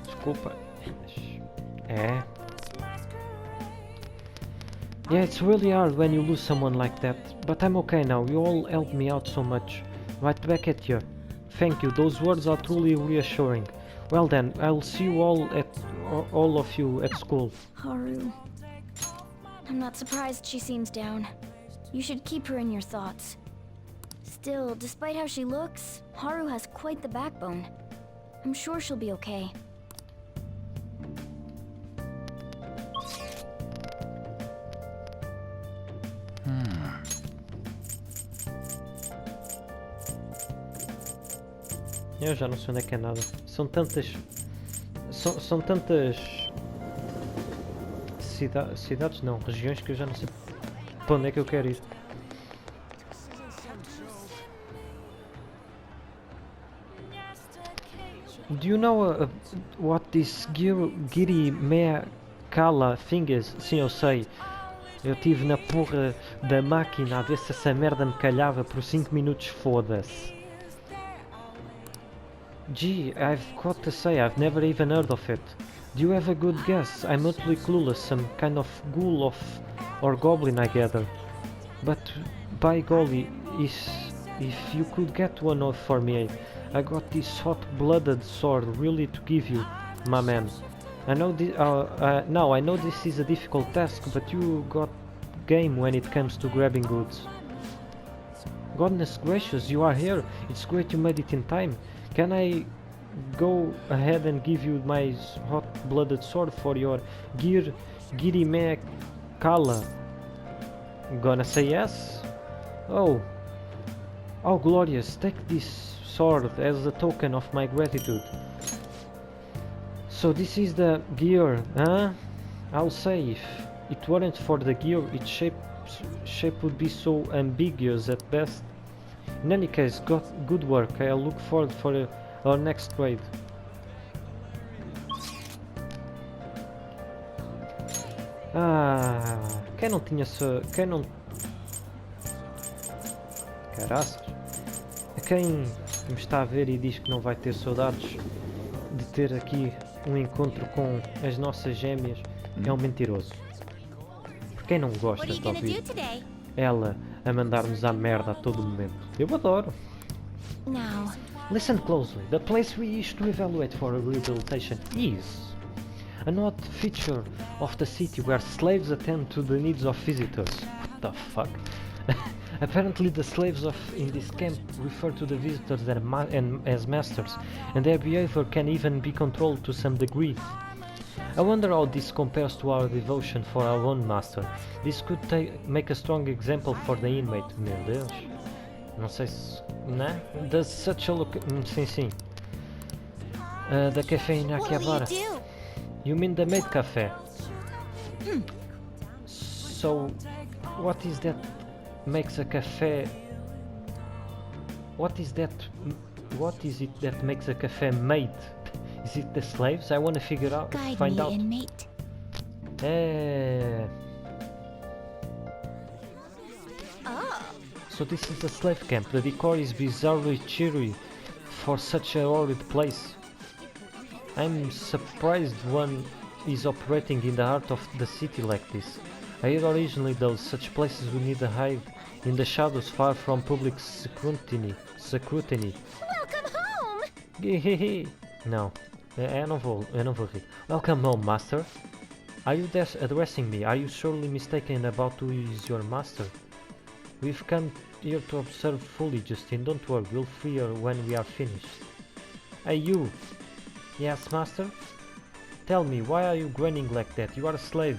Speaker 1: Desculpa. Yeah, it's really hard when you lose someone like that. But I'm okay now. You all helped me out so much. Right back at you. Thank you. Those words are truly reassuring. Well then, I'll see you all of you at school.
Speaker 5: Haru. I'm not surprised she seems down. You should keep her in your thoughts. Still, despite how she looks, Haru has quite the backbone. I'm sure she'll be okay.
Speaker 1: Eu já não sei onde é que é nada. São tantas... São tantas... Cidades não, regiões que eu já não sei para onde é que eu quero ir. Do you know what this Giri Mea Kala thing is? Sim, eu sei. Eu tive na porra da máquina a ver se essa merda me calhava por 5 minutos, foda-se. Gee, I've got to say, I've never even heard of it. Do you have a good guess? I'm utterly clueless, some kind of ghoul or goblin, I gather. But by golly, if you could get one for me, I got this hot-blooded sword really to give you, my man. I know now I know this is a difficult task, but you got game when it comes to grabbing goods. Goodness gracious, you are here. It's great you made it in time. Can I go ahead and give you my hot-blooded sword for your Giri me Kala? Gonna say yes? Oh, glorious, take this sword as a token of my gratitude. So this is the gear, huh? I'll say, if it weren't for the gear, its shape would be so ambiguous at best. In any case, good work. I'll look forward for our next trade. Quem não tinha quem não... Caraças. Quem me está a ver e diz que não vai ter saudades de ter aqui um encontro com as nossas gêmeas é um mentiroso. Por quem não gosta de ouvir ela a mandar-nos à merda a todo momento? Eu adoro.
Speaker 5: Now,
Speaker 1: Listen closely. The place we wish to evaluate for rehabilitation is an odd feature of the city where slaves attend to the needs of visitors. What the fuck? Apparently the slaves in this camp refer to the visitors as masters, and their behavior can even be controlled to some degree. I wonder how this compares to our devotion for our own master. This could make a strong example for the inmate. Meu Deus. Não sei se... Né? Does such a look... sim. Da cafeína aqui agora. You mean the maid cafe? So, what is that makes a cafe... What is it that makes a cafe maid? Is it the slaves? I want to find out.
Speaker 5: Inmate.
Speaker 1: So this is a slave camp. The decor is bizarrely cheery for such a horrid place. I'm surprised one is operating in the heart of the city like this. I heard originally though such places would need to hide in the shadows far from public scrutiny.
Speaker 5: Welcome home!
Speaker 1: Não, eu não vou rir. Welcome home, master. Are you addressing me? Are you surely mistaken about who is your master? We've come here to observe fully, Justin. Don't worry, we'll free her when we are finished. Hey, you! Yes, master? Tell me, why are you grinning like that? You are a slave.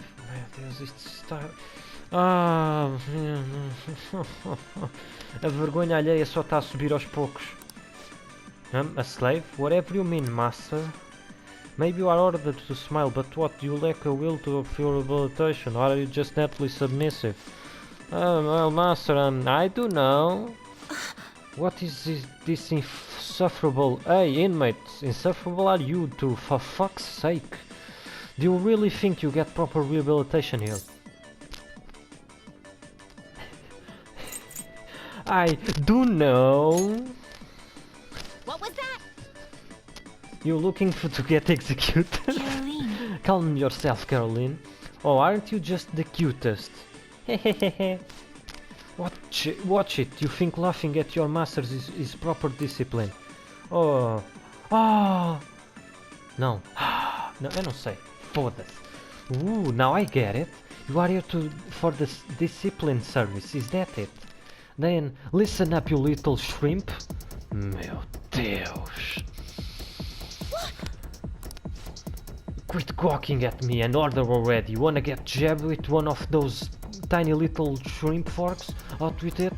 Speaker 1: A vergonha alheia só está a subir aos poucos. A slave? Whatever you mean, master. Maybe you are ordered to smile, but what, do you lack a will to rehabilitation, or are you just naturally submissive? Well, master, I do know. What is this insufferable... Hey, inmates, insufferable are you two, for fuck's sake. Do you really think you get proper rehabilitation here? I do know.
Speaker 5: What was that?
Speaker 1: You looking to get executed?
Speaker 5: Caroline.
Speaker 1: Calm yourself, Caroline. Oh, aren't you just the cutest? Hehehehe. Watch it. You think laughing at your masters is proper discipline? Oh. No. No, eu não sei. Foda-se. Now I get it. You are here for the discipline service, is that it? Then listen up, you little shrimp. Meu Deus. Quit gawking at me and order already. You wanna get jabbed with one of those tiny little shrimp forks? Out with it?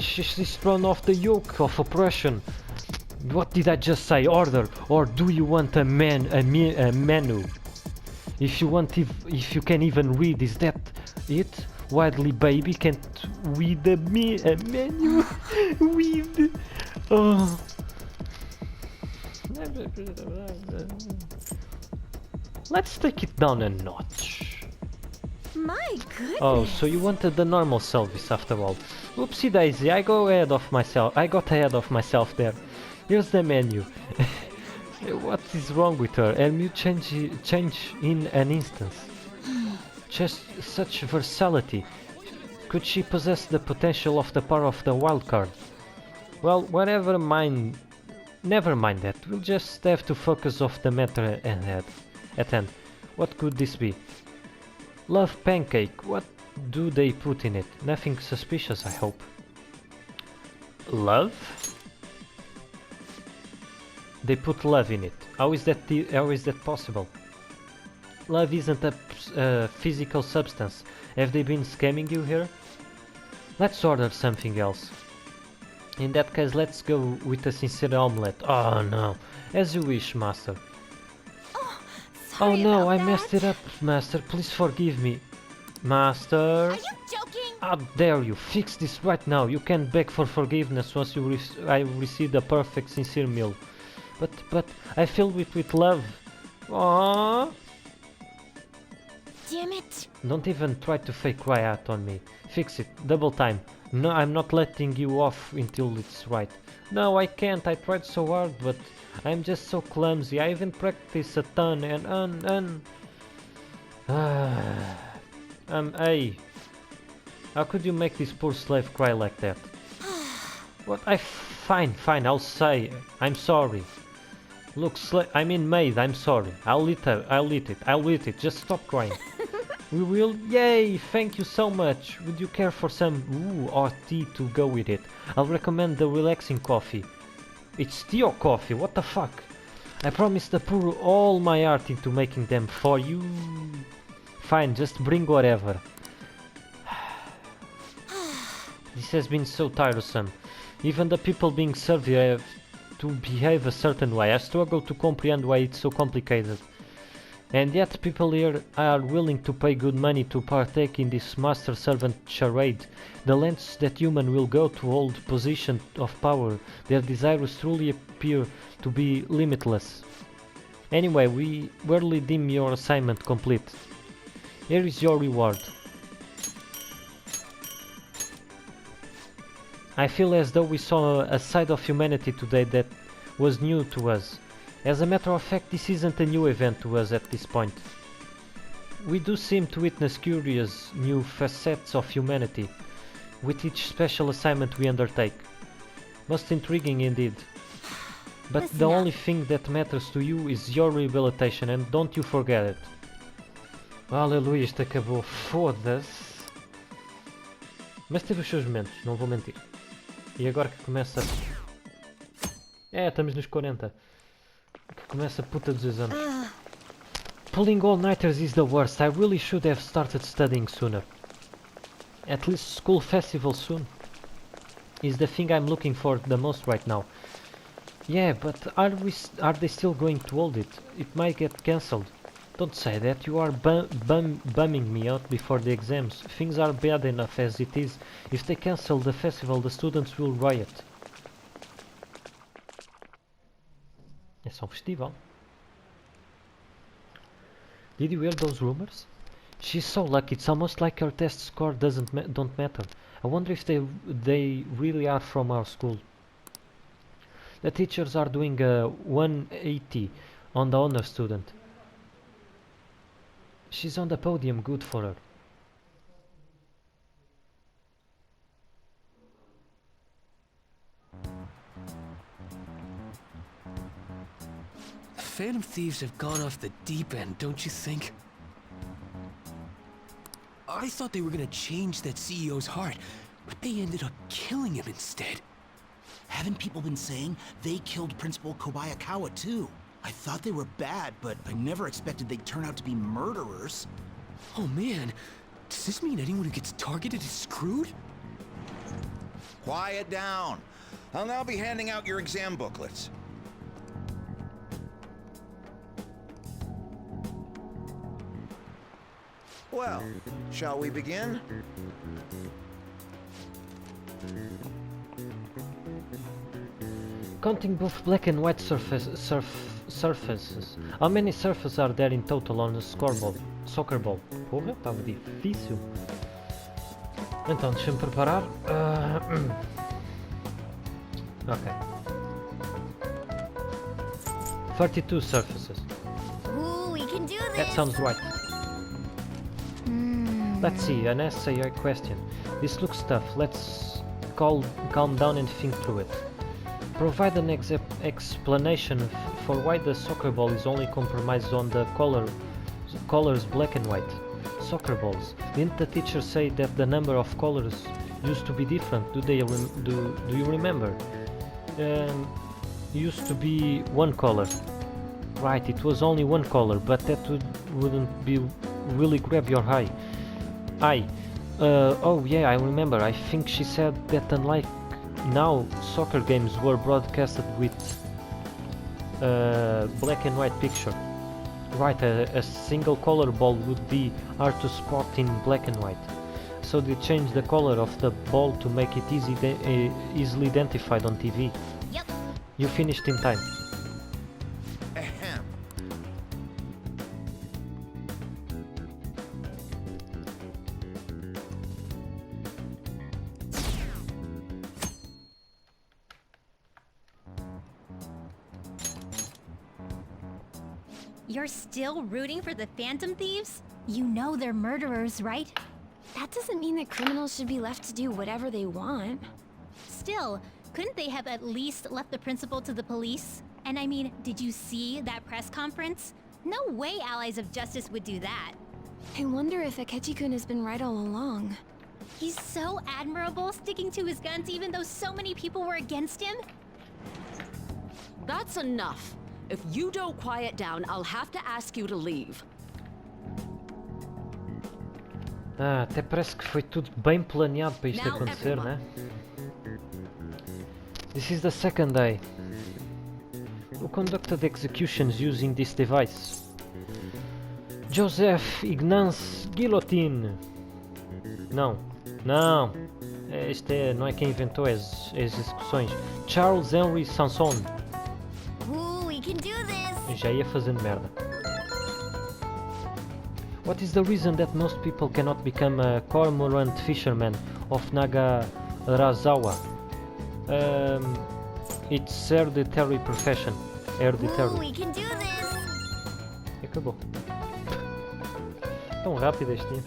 Speaker 1: She's thrown off the yoke of oppression. What did I just say? Order? Or do you want a menu? If you can even read, is that it? Widely baby can't read a menu. Weed. Oh. Let's take it down a notch.
Speaker 9: My goodness.
Speaker 1: Oh, so you wanted the normal service after all. Oopsie daisy, I got ahead of myself there. Here's the menu. What is wrong with her? And you change in an instance. Just such versatility. Could she possess the potential of the power of the wild card? Well, never mind that. We'll just have to focus off the matter at hand. What could this be? Love pancake. What do they put in it? Nothing suspicious, I hope. Love? They put love in it. How is that possible? Love isn't a physical substance. Have they been scamming you here? Let's order something else. In that case, let's go with a sincere omelette. Oh no. As you wish, master. Oh no, I messed it up, master. Please forgive me. Master?
Speaker 11: Are you joking?
Speaker 1: How dare you? Fix this right now. You can't beg for forgiveness once I receive a perfect, sincere meal. But I filled it with love. Aww.
Speaker 5: Damn it.
Speaker 1: Don't even try to fake cry out on me. Fix it. Double time. No, I'm not letting you off until it's right. No, I can't. I tried so hard, but I'm just so clumsy. I even practice a ton and hey. How could you make this poor slave cry like that? What? Fine, I'll say. I'm sorry. Look, maid, I'm sorry. I'll eat it. Just stop crying. We will? Yay! Thank you so much. Would you care for some or tea to go with it? I'll recommend the relaxing coffee. It's tea or coffee? What the fuck? I promise to pour all my heart into making them for you. Fine, just bring whatever. This has been so tiresome. Even the people being served here have to behave a certain way. I struggle to comprehend why it's so complicated. And yet people here are willing to pay good money to partake in this master-servant charade. The lengths that human will go to hold position of power, their desires truly appear to be limitless. Anyway, we barely deem your assignment complete. Here is your reward. I feel as though we saw a side of humanity today that was new to us. As a matter of fact, this isn't a new event to us at this point. We do seem to witness curious new facets of humanity with each special assignment we undertake. Most intriguing indeed. But
Speaker 5: Listen
Speaker 1: the
Speaker 5: up.
Speaker 1: only thing that matters to you is your rehabilitation, and don't you forget it. Aleluia, isto acabou. Foda-se. Mas teve os seus momentos, não vou mentir. E agora que começa... estamos nos 40. Que começa a puta dos anos. Pulling all-nighters is the worst. I really should have started studying sooner. At least school festival soon is the thing I'm looking for the most right now. Yeah, but are they still going to hold it? It might get cancelled. Don't say that. You are bumming me out before the exams. Things are bad enough as it is. If they cancel the festival, the students will riot. É só um festival. Did you hear those rumors? She's so lucky. It's almost like her test score don't matter. I wonder if they really are from our school. The teachers are doing a 180 on the honor student. She's on the podium. Good for her.
Speaker 10: Phantom thieves have gone off the deep end, don't you think? I thought they were gonna change that CEO's heart, but they ended up killing him instead.
Speaker 13: Haven't people been saying they killed Principal Kobayakawa too? I thought they were bad, but I never expected they'd turn out to be murderers.
Speaker 10: Oh man, does this mean anyone who gets targeted is screwed?
Speaker 14: Quiet down. I'll now be handing out your exam booklets. Well, shall we begin?
Speaker 1: Counting both black and white surfaces. How many surfaces are there in total on a soccer ball? Porra, estava difícil. Então, deixa-me preparar. Ok. 32 surfaces.
Speaker 11: Ooh, we can do this.
Speaker 1: That sounds right. Let's see, an essay question. This looks tough. Let's calm down and think through it. Provide an explanation for why the soccer ball is only compromised on the colors black and white. Soccer balls. Didn't the teacher say that the number of colors used to be different? Do you remember? Used to be one color. Right, it was only one color, but that wouldn't be really grab your eye. Oh yeah, I remember. I think she said that unlike now, soccer games were broadcasted with black and white picture. Right, a single color ball would be hard to spot in black and white. So they changed the color of the ball to make it easily identified on TV.
Speaker 11: Yep.
Speaker 1: You finished in time.
Speaker 14: Ahem.
Speaker 11: You're still rooting for the Phantom Thieves? You know they're murderers, right?
Speaker 5: That doesn't mean that criminals should be left to do whatever they want.
Speaker 11: Still, couldn't they have at least left the principal to the police? And I mean, did you see that press conference? No way Allies of Justice would do that.
Speaker 5: I wonder if Akechi-kun has been right all along.
Speaker 11: He's so admirable, sticking to his guns even though so many people were against him.
Speaker 15: That's enough. If you don't quiet down, I'll have to ask you to leave.
Speaker 1: Até parece que foi tudo bem planeado para isto acontecer, né? This is the second day. Who conducted executions using this device? Joseph Ignace Guillotine. Não. Este não é quem inventou as execuções. Charles Henry Sanson.
Speaker 11: Ooh, we can do this.
Speaker 1: Já ia fazendo merda. What is the reason that most people cannot become a cormorant fisherman of Nagarazawa? It's hereditary profession. Hereditary.
Speaker 11: Ooh, we can do this.
Speaker 1: Acabou. Tão rápido este dia.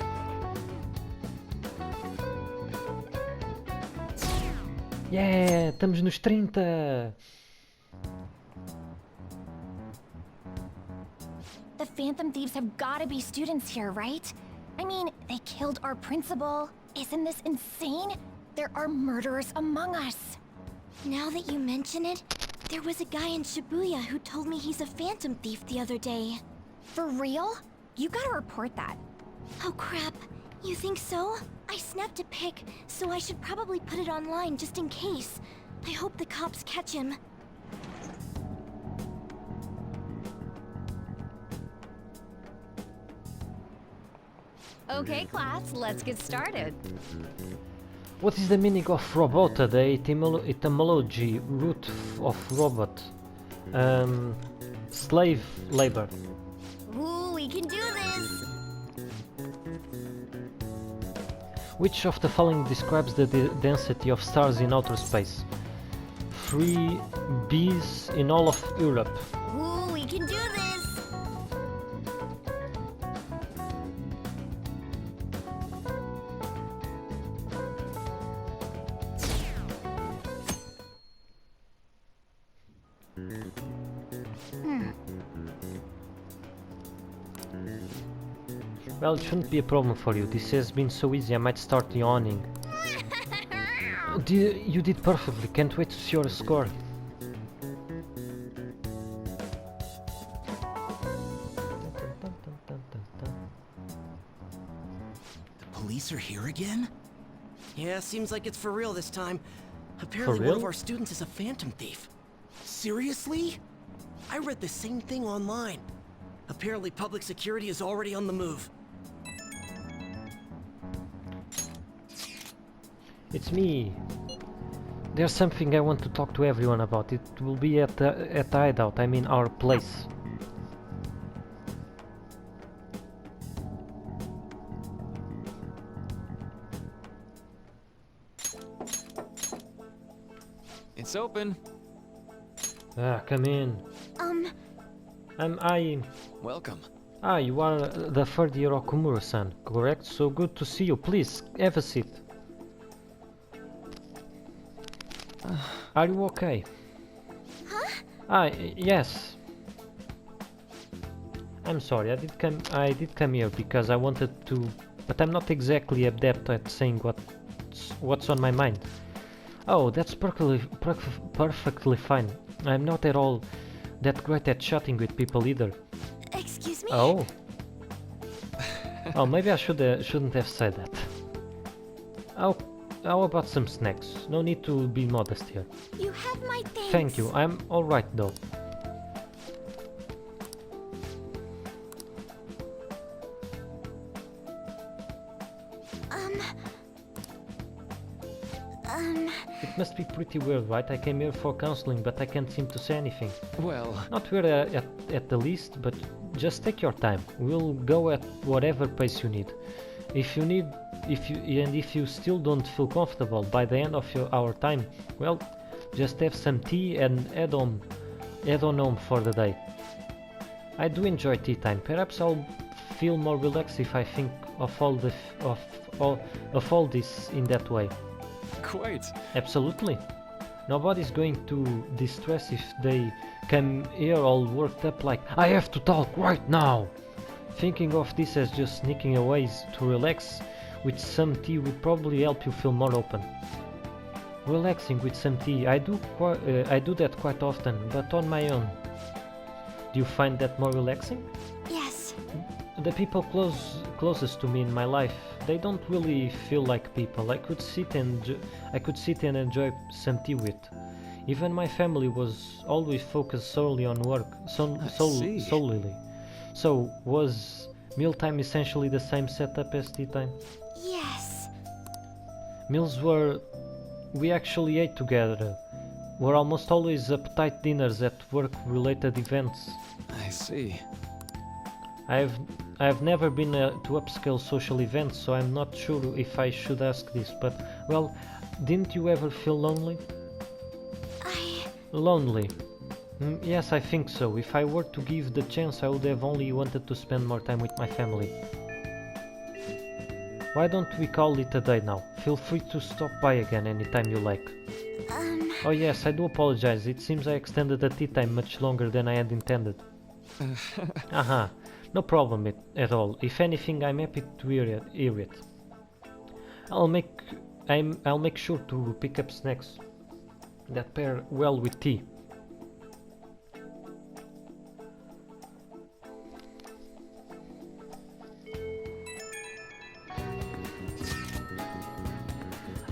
Speaker 1: Yeah, estamos nos 30.
Speaker 5: The Phantom Thieves have gotta be students here, right? I mean, they killed our principal. Isn't this insane? There are murderers among us.
Speaker 16: Now that you mention it, there was a guy in Shibuya who told me he's a Phantom Thief the other day.
Speaker 5: For real? You gotta report that.
Speaker 16: Oh crap, you think so? I snapped a pic, so I should probably put it online just in case. I hope the cops catch him.
Speaker 3: Okay, class, let's get started.
Speaker 1: What is the meaning of robota, the etymology root of robot? Slave labor.
Speaker 11: Ooh, we can do this.
Speaker 1: Which of the following describes the density of stars in outer space? 3 Bs in all of Europe.
Speaker 11: Ooh, we can do this.
Speaker 1: Well, it shouldn't be a problem for you. This has been so easy I might start yawning. You did perfectly. Can't wait to see your score.
Speaker 13: The police are here again?
Speaker 8: Yeah, seems like it's for real this time. Apparently
Speaker 1: For real?
Speaker 8: one of our students is a Phantom Thief.
Speaker 13: Seriously?
Speaker 8: I read the same thing online. Apparently public security is already on the move.
Speaker 1: It's me. There's something I want to talk to everyone about. It will be at the hideout, I mean our place.
Speaker 10: It's open.
Speaker 1: Ah, come in. I...
Speaker 10: Welcome.
Speaker 1: Ah, you are the third year Okumura-san, correct? So good to see you. Please, have a seat. Are you okay?
Speaker 16: Huh?
Speaker 1: Ah, yes. I'm sorry, I did come here because I wanted to, but I'm not exactly adept at saying what's on my mind. Oh, that's perfectly fine. I'm not at all that great at chatting with people either.
Speaker 16: Excuse me?
Speaker 1: Oh. Oh, maybe I shouldn't have said that. Oh, how about some snacks? No need to be modest here.
Speaker 16: You have my thanks.
Speaker 1: Thank you. I'm all right though. It must be pretty weird, right? I came here for counseling, but I can't seem to say anything.
Speaker 10: Well...
Speaker 1: Not weird at the least, but just take your time. We'll go at whatever pace you need. If you still don't feel comfortable by the end of our time, well, just have some tea and head on home for the day. I do enjoy tea time. Perhaps I'll feel more relaxed if I think of all this in that way.
Speaker 10: Quite.
Speaker 1: Absolutely. Nobody's going to distress if they come here all worked up like, I have to talk right now. Thinking of this as just sneaking away to relax with some tea would probably help you feel more open. Relaxing with some tea, I do that quite often, but on my own. Do you find that more relaxing?
Speaker 16: Yes.
Speaker 1: The people closest to me in my life, they don't really feel like people. I could sit and enjoy some tea with. Even my family was always focused solely on work, solely. So, was mealtime essentially the same setup as tea time?
Speaker 16: Yes.
Speaker 1: We actually ate together. Were almost always appetite dinners at work-related events.
Speaker 10: I see.
Speaker 1: I've never been to upscale social events, so I'm not sure if I should ask this, but, well, didn't you ever feel lonely? Lonely? Yes, I think so. If I were to give the chance, I would have only wanted to spend more time with my family. Why don't we call it a day now? Feel free to stop by again anytime you like. Oh yes, I do apologize. It seems I extended the tea time much longer than I had intended. Aha, no problem at all. If anything, I'm happy to hear it. I'll make sure to pick up snacks that pair well with tea.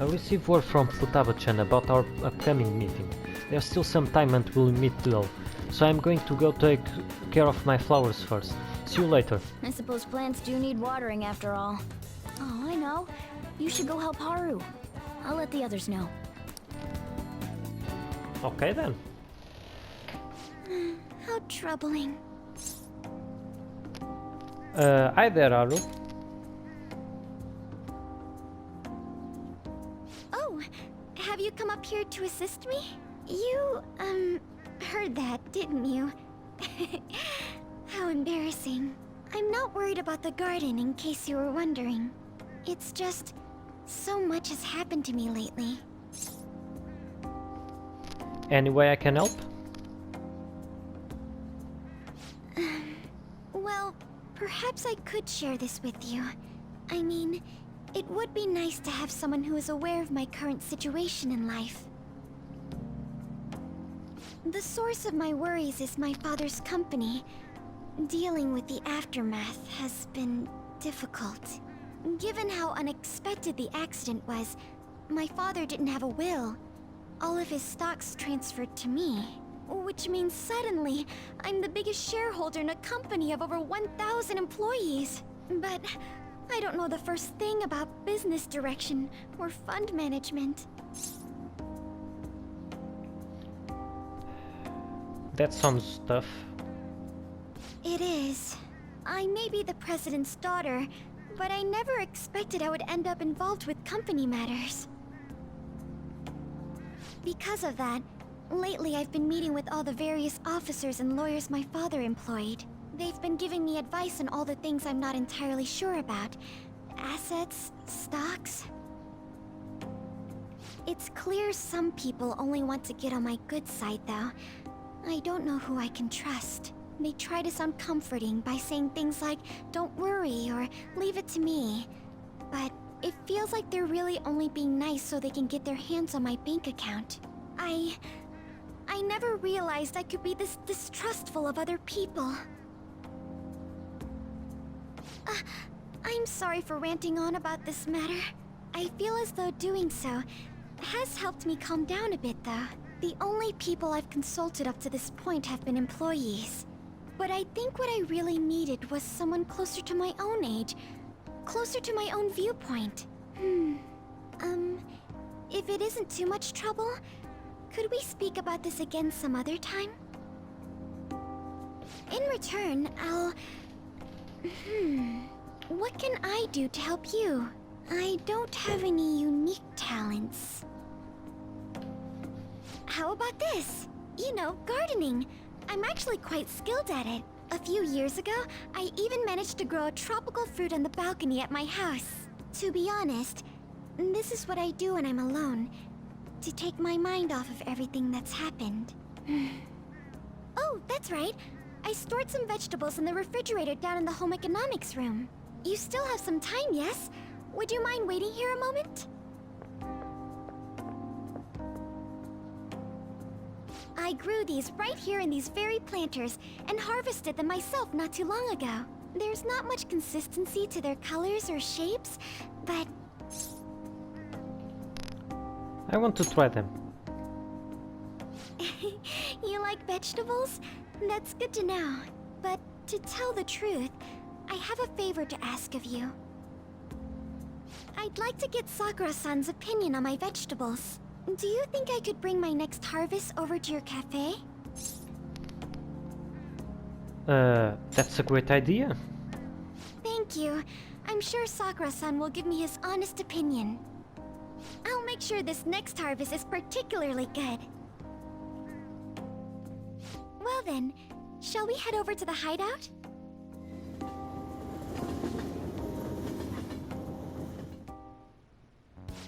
Speaker 1: I received word from Futaba-chan about our upcoming meeting. There's still some time until we meet though, so I'm going to go take care of my flowers first. See you later.
Speaker 16: I suppose plants do need watering after all. Oh, I know. You should go help Haru. I'll let the others know.
Speaker 1: Okay then.
Speaker 16: How troubling.
Speaker 1: Hi there, Haru.
Speaker 16: Oh, have you come up here to assist me? You, heard that, didn't you? How embarrassing. I'm not worried about the garden, in case you were wondering. It's just, so much has happened to me lately.
Speaker 1: Any way I can help?
Speaker 16: Well, perhaps I could share this with you. I mean, it would be nice to have someone who is aware of my current situation in life. The source of my worries is my father's company. Dealing with the aftermath has been difficult. Given how unexpected the accident was, my father didn't have a will. All of his stocks transferred to me. Which means suddenly, I'm the biggest shareholder in a company of over 1,000 employees. But I don't know the first thing about business direction or fund management.
Speaker 1: That sounds tough.
Speaker 16: It is. I may be the president's daughter, but I never expected I would end up involved with company matters. Because of that, lately I've been meeting with all the various officers and lawyers my father employed. They've been giving me advice on all the things I'm not entirely sure about. Assets, stocks. It's clear some people only want to get on my good side, though. I don't know who I can trust. They try to sound comforting by saying things like, "Don't worry," or "Leave it to me." But it feels like they're really only being nice so they can get their hands on my bank account. I never realized I could be this distrustful of other people. I'm sorry for ranting on about this matter. I feel as though doing so has helped me calm down a bit, though. The only people I've consulted up to this point have been employees. But I think what I really needed was someone closer to my own age, closer to my own viewpoint. If it isn't too much trouble, could we speak about this again some other time? In return, I'll... What can I do to help you? I don't have any unique talents. How about this? You know, gardening. I'm actually quite skilled at it. A few years ago, I even managed to grow a tropical fruit on the balcony at my house. To be honest, this is what I do when I'm alone, to take my mind off of everything that's happened. Oh, that's right. I stored some vegetables in the refrigerator down in the home economics room. You still have some time, yes? Would you mind waiting here a moment? I grew these right here in these very planters and harvested them myself not too long ago. There's not much consistency to their colors or shapes, but...
Speaker 1: I want to try them.
Speaker 16: You like vegetables? That's good to know. But to tell the truth, I have a favor to ask of you. I'd like to get Sakura-san's opinion on my vegetables. Do you think I could bring my next harvest over to your cafe?
Speaker 1: That's a great idea.
Speaker 16: Thank you. I'm sure Sakura-san will give me his honest opinion. I'll make sure this next harvest is particularly good. Well then, shall we head over to the hideout?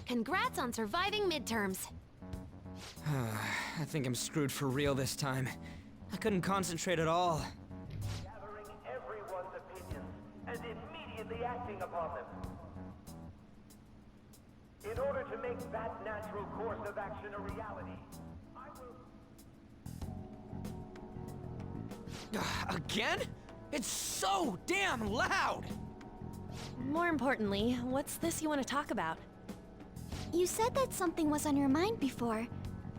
Speaker 3: Congrats on surviving midterms.
Speaker 8: I think I'm screwed for real this time. I couldn't concentrate at all.
Speaker 17: Gathering everyone's opinions and immediately acting upon them. In order to make that natural course of action a reality, I will...
Speaker 8: Again? It's so damn loud!
Speaker 9: More importantly, what's this you want to talk about?
Speaker 16: You said that something was on your mind before,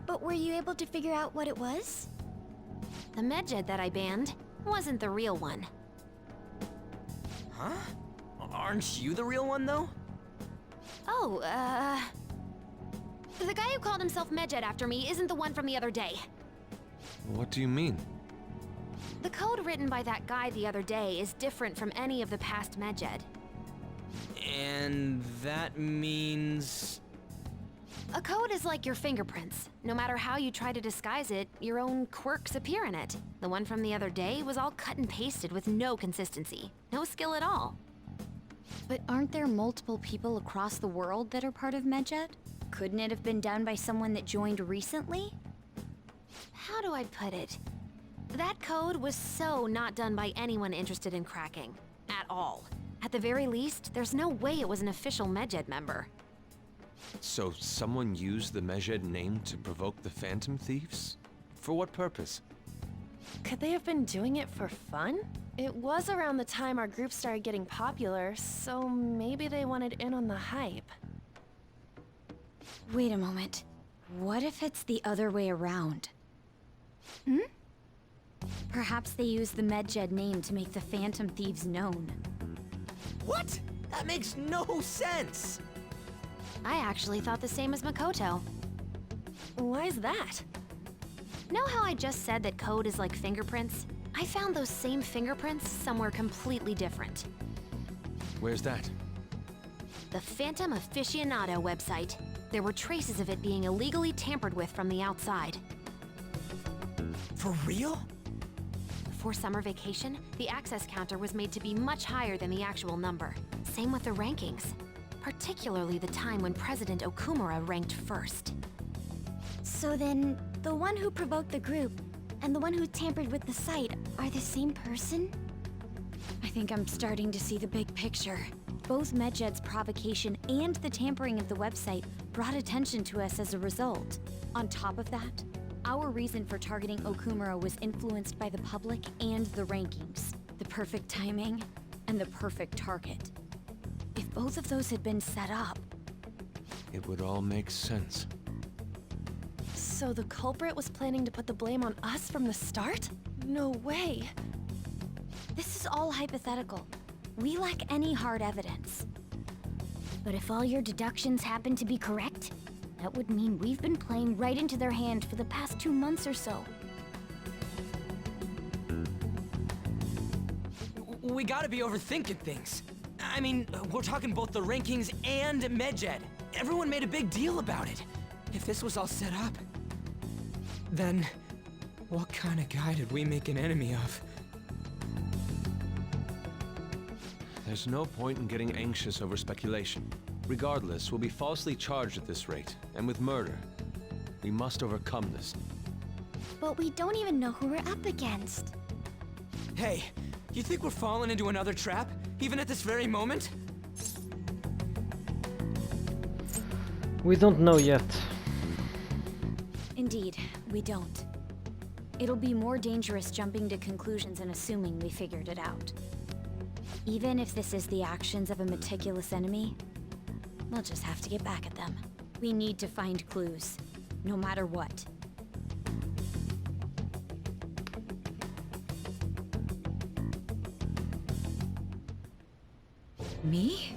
Speaker 16: but were you able to figure out what it was?
Speaker 3: The medjed that I banned wasn't the real one.
Speaker 8: Huh? Aren't you the real one, though?
Speaker 3: Oh, the guy who called himself Medjed after me isn't the one from the other day.
Speaker 10: What do you mean?
Speaker 3: The code written by that guy the other day is different from any of the past Medjed.
Speaker 8: And that means...
Speaker 3: A code is like your fingerprints. No matter how you try to disguise it, your own quirks appear in it. The one from the other day was all cut and pasted with no consistency. No skill at all.
Speaker 4: But aren't there multiple people across the world that are part of Medjed? Couldn't it have been done by someone that joined recently?
Speaker 3: How do I put it? That code was so not done by anyone interested in cracking. At all. At the very least, there's no way it was an official Medjed member.
Speaker 10: So someone used the Medjed name to provoke the Phantom Thieves? For what purpose?
Speaker 9: Could they have been doing it for fun? It was around the time our group started getting popular, so maybe they wanted in on the hype.
Speaker 4: Wait a moment. What if it's the other way around? Perhaps they used the Medjed name to make the Phantom Thieves known.
Speaker 8: What? That makes no sense!
Speaker 3: I actually thought the same as Makoto.
Speaker 9: Why's that?
Speaker 3: Know how I just said that code is like fingerprints? I found those same fingerprints somewhere completely different.
Speaker 10: Where's that?
Speaker 3: The Phantom Aficionado website. There were traces of it being illegally tampered with from the outside.
Speaker 8: For real?
Speaker 3: Before summer vacation, the access counter was made to be much higher than the actual number. Same with the rankings. Particularly the time when President Okumura ranked first.
Speaker 16: So then, the one who provoked the group and the one who tampered with the site are the same person?
Speaker 5: I think I'm starting to see the big picture. Both Medjed's provocation and the tampering of the website brought attention to us as a result. On top of that, our reason for targeting Okumura was influenced by the public and the rankings. The perfect timing and the perfect target. If both of those had been set up...
Speaker 10: It would all make sense.
Speaker 9: So the culprit was planning to put the blame on us from the start? No way.
Speaker 5: This is all hypothetical. We lack any hard evidence.
Speaker 11: But if all your deductions happen to be correct, that would mean we've been playing right into their hand for the past 2 months or so.
Speaker 8: We gotta be overthinking things. I mean, we're talking both the rankings and Medjed. Everyone made a big deal about it. If this was all set up, then what kind of guy did we make an enemy of?
Speaker 10: There's no point in getting anxious over speculation. Regardless, we'll be falsely charged at this rate, and with murder. We must overcome this.
Speaker 16: But we don't even know who we're up against.
Speaker 8: Hey, you think we're falling into another trap, even at this very moment?
Speaker 1: We don't know yet.
Speaker 5: Indeed, we don't. It'll be more dangerous jumping to conclusions and assuming we figured it out. Even if this is the actions of a meticulous enemy, we'll just have to get back at them. We need to find clues, no matter what.
Speaker 4: Me?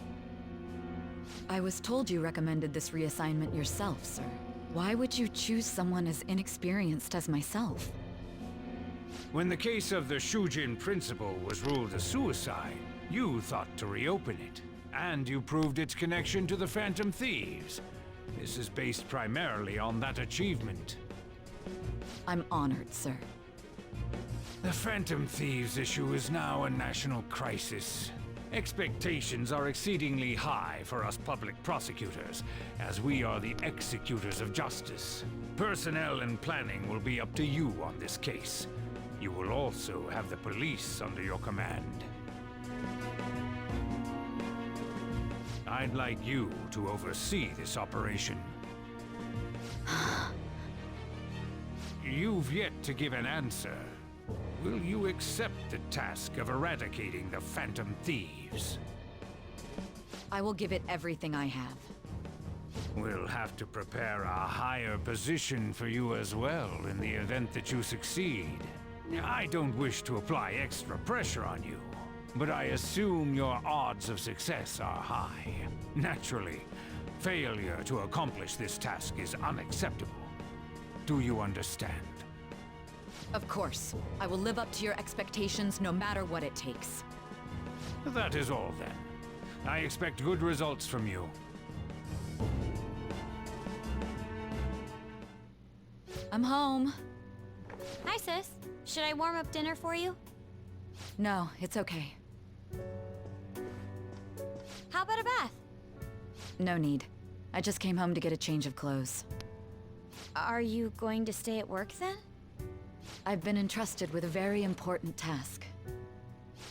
Speaker 4: I was told you recommended this reassignment yourself, sir. Why would you choose someone as inexperienced as myself?
Speaker 7: When the case of the Shujin principal was ruled a suicide, you thought to reopen it. And you proved its connection to the Phantom Thieves. This is based primarily on that achievement.
Speaker 4: I'm honored, sir.
Speaker 7: The Phantom Thieves issue is now a national crisis. Expectations are exceedingly high for us public prosecutors, as we are the executors of justice. Personnel and planning will be up to you on this case. You will also have the police under your command. I'd like you to oversee this operation. You've yet to give an answer. Will you accept the task of eradicating the Phantom Thieves?
Speaker 4: I will give it everything I have.
Speaker 7: We'll have to prepare a higher position for you as well in the event that you succeed. I don't wish to apply extra pressure on you, but I assume your odds of success are high. Naturally, failure to accomplish this task is unacceptable. Do you understand?
Speaker 4: Of course. I will live up to your expectations no matter what it takes.
Speaker 7: That is all then. I expect good results from you.
Speaker 4: I'm home.
Speaker 5: Hi, sis. Should I warm up dinner for you?
Speaker 4: No, it's okay.
Speaker 5: How about a bath?
Speaker 4: No need. I just came home to get a change of clothes.
Speaker 5: Are you going to stay at work then?
Speaker 4: I've been entrusted with a very important task.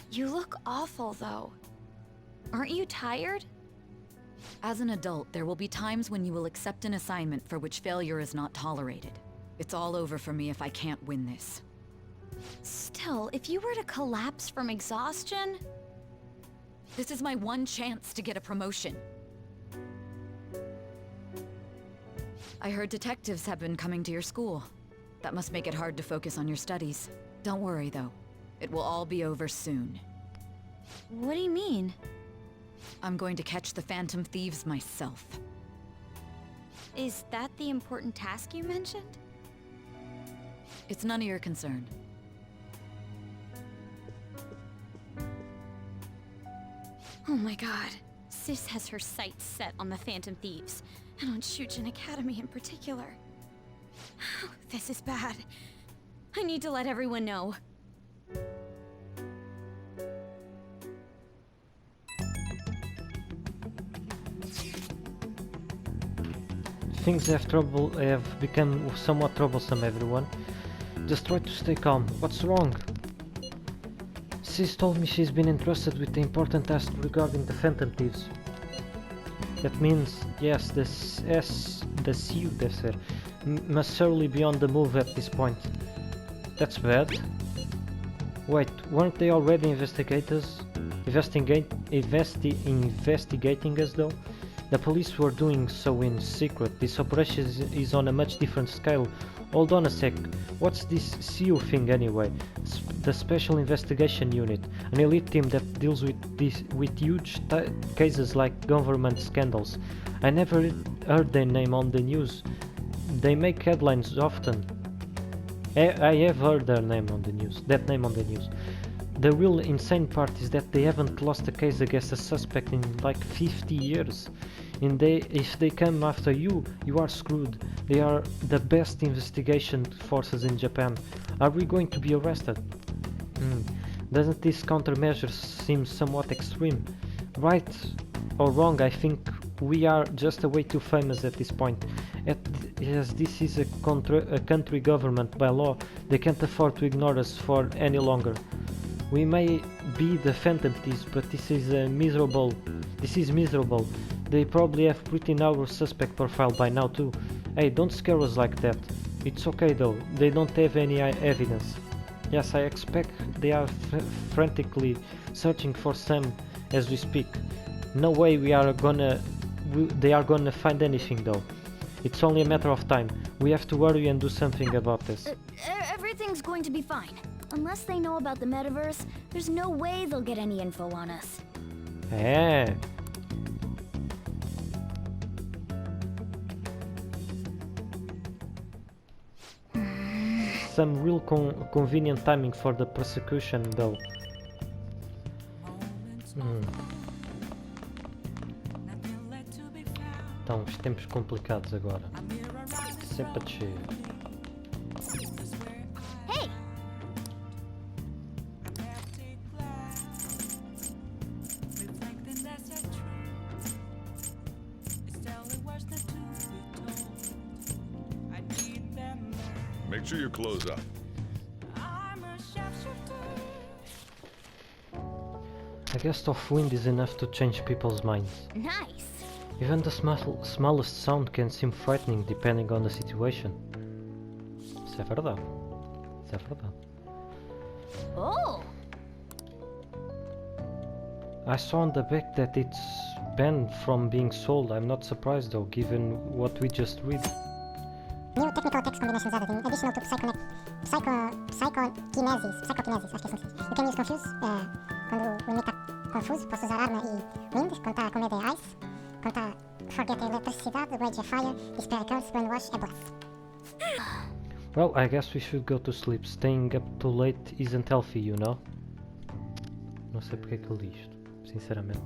Speaker 5: You look awful, though. Aren't you tired?
Speaker 4: As an adult, there will be times when you will accept an assignment for which failure is not tolerated. It's all over for me if I can't win this.
Speaker 5: Still, if you were to collapse from exhaustion...
Speaker 4: This is my one chance to get a promotion. I heard detectives have been coming to your school. That must make it hard to focus on your studies. Don't worry, though. It will all be over soon.
Speaker 5: What do you mean?
Speaker 4: I'm going to catch the Phantom Thieves myself.
Speaker 5: Is that the important task you mentioned?
Speaker 4: It's none of your concern.
Speaker 5: Oh my god. Sis has her sights set on the Phantom Thieves, and on Shujin Academy in particular. This is bad. I need to let everyone know.
Speaker 1: Things have become somewhat troublesome, everyone. Just try to stay calm. What's wrong? Sis told me she's been entrusted with the important task regarding the Phantom Thieves. That means, yes, the CU, must surely be on the move at this point. That's bad. Wait, weren't they already investigating us though? The police were doing so in secret. This operation is on a much different scale. Hold on a sec. What's this CU thing anyway? The Special Investigation Unit, an elite team that deals with huge cases like government scandals. I never heard their name on the news. They make headlines often. I have heard their name on the news. That name on the news. The real insane part is that they haven't lost a case against a suspect in like 50 years. If they come after you, you are screwed. They are the best investigation forces in Japan. Are we going to be arrested? Doesn't this countermeasure seem somewhat extreme? Right or wrong, I think we are just way too famous at this point. As this is a country government by law, they can't afford to ignore us for any longer. We may be the Phantom Thieves, but this is miserable. They probably have pretty narrow suspect profile by now too. Hey, don't scare us like that. It's okay though, they don't have any evidence. Yes, I expect they are frantically searching for Sam as we speak. No way they are gonna find anything though. It's only a matter of time. We have to hurry and do something about this.
Speaker 5: Everything's going to be fine. Unless they know about the metaverse, there's no way they'll get any info on us.
Speaker 1: Some real convenient timing for the persecution though. Então, os tempos complicados agora. Sempre a descer.
Speaker 5: Hey!
Speaker 6: Make sure you close up.
Speaker 1: A gust of wind is enough to change people's minds.
Speaker 5: Nice!
Speaker 1: Even the smallest sound can seem frightening depending on the situation. Isso é verdade. Isso é verdade.
Speaker 5: Oh!
Speaker 1: I saw on the back that it's banned from being sold. I'm not surprised though, given what we just read.
Speaker 18: New technical text combinations added in additional to psychokinesis, acho que é assim que se diz. You can use confuse, quando o inimigo está confuso, posso usar arma e wind, quando está com medo é ice, quando está forget a eletricidade, rage é fire, despair é curse, brainwash é blast.
Speaker 1: Well, I guess we should go to sleep. Staying up too late isn't healthy, you know? Não sei porque é que eu li isto, sinceramente.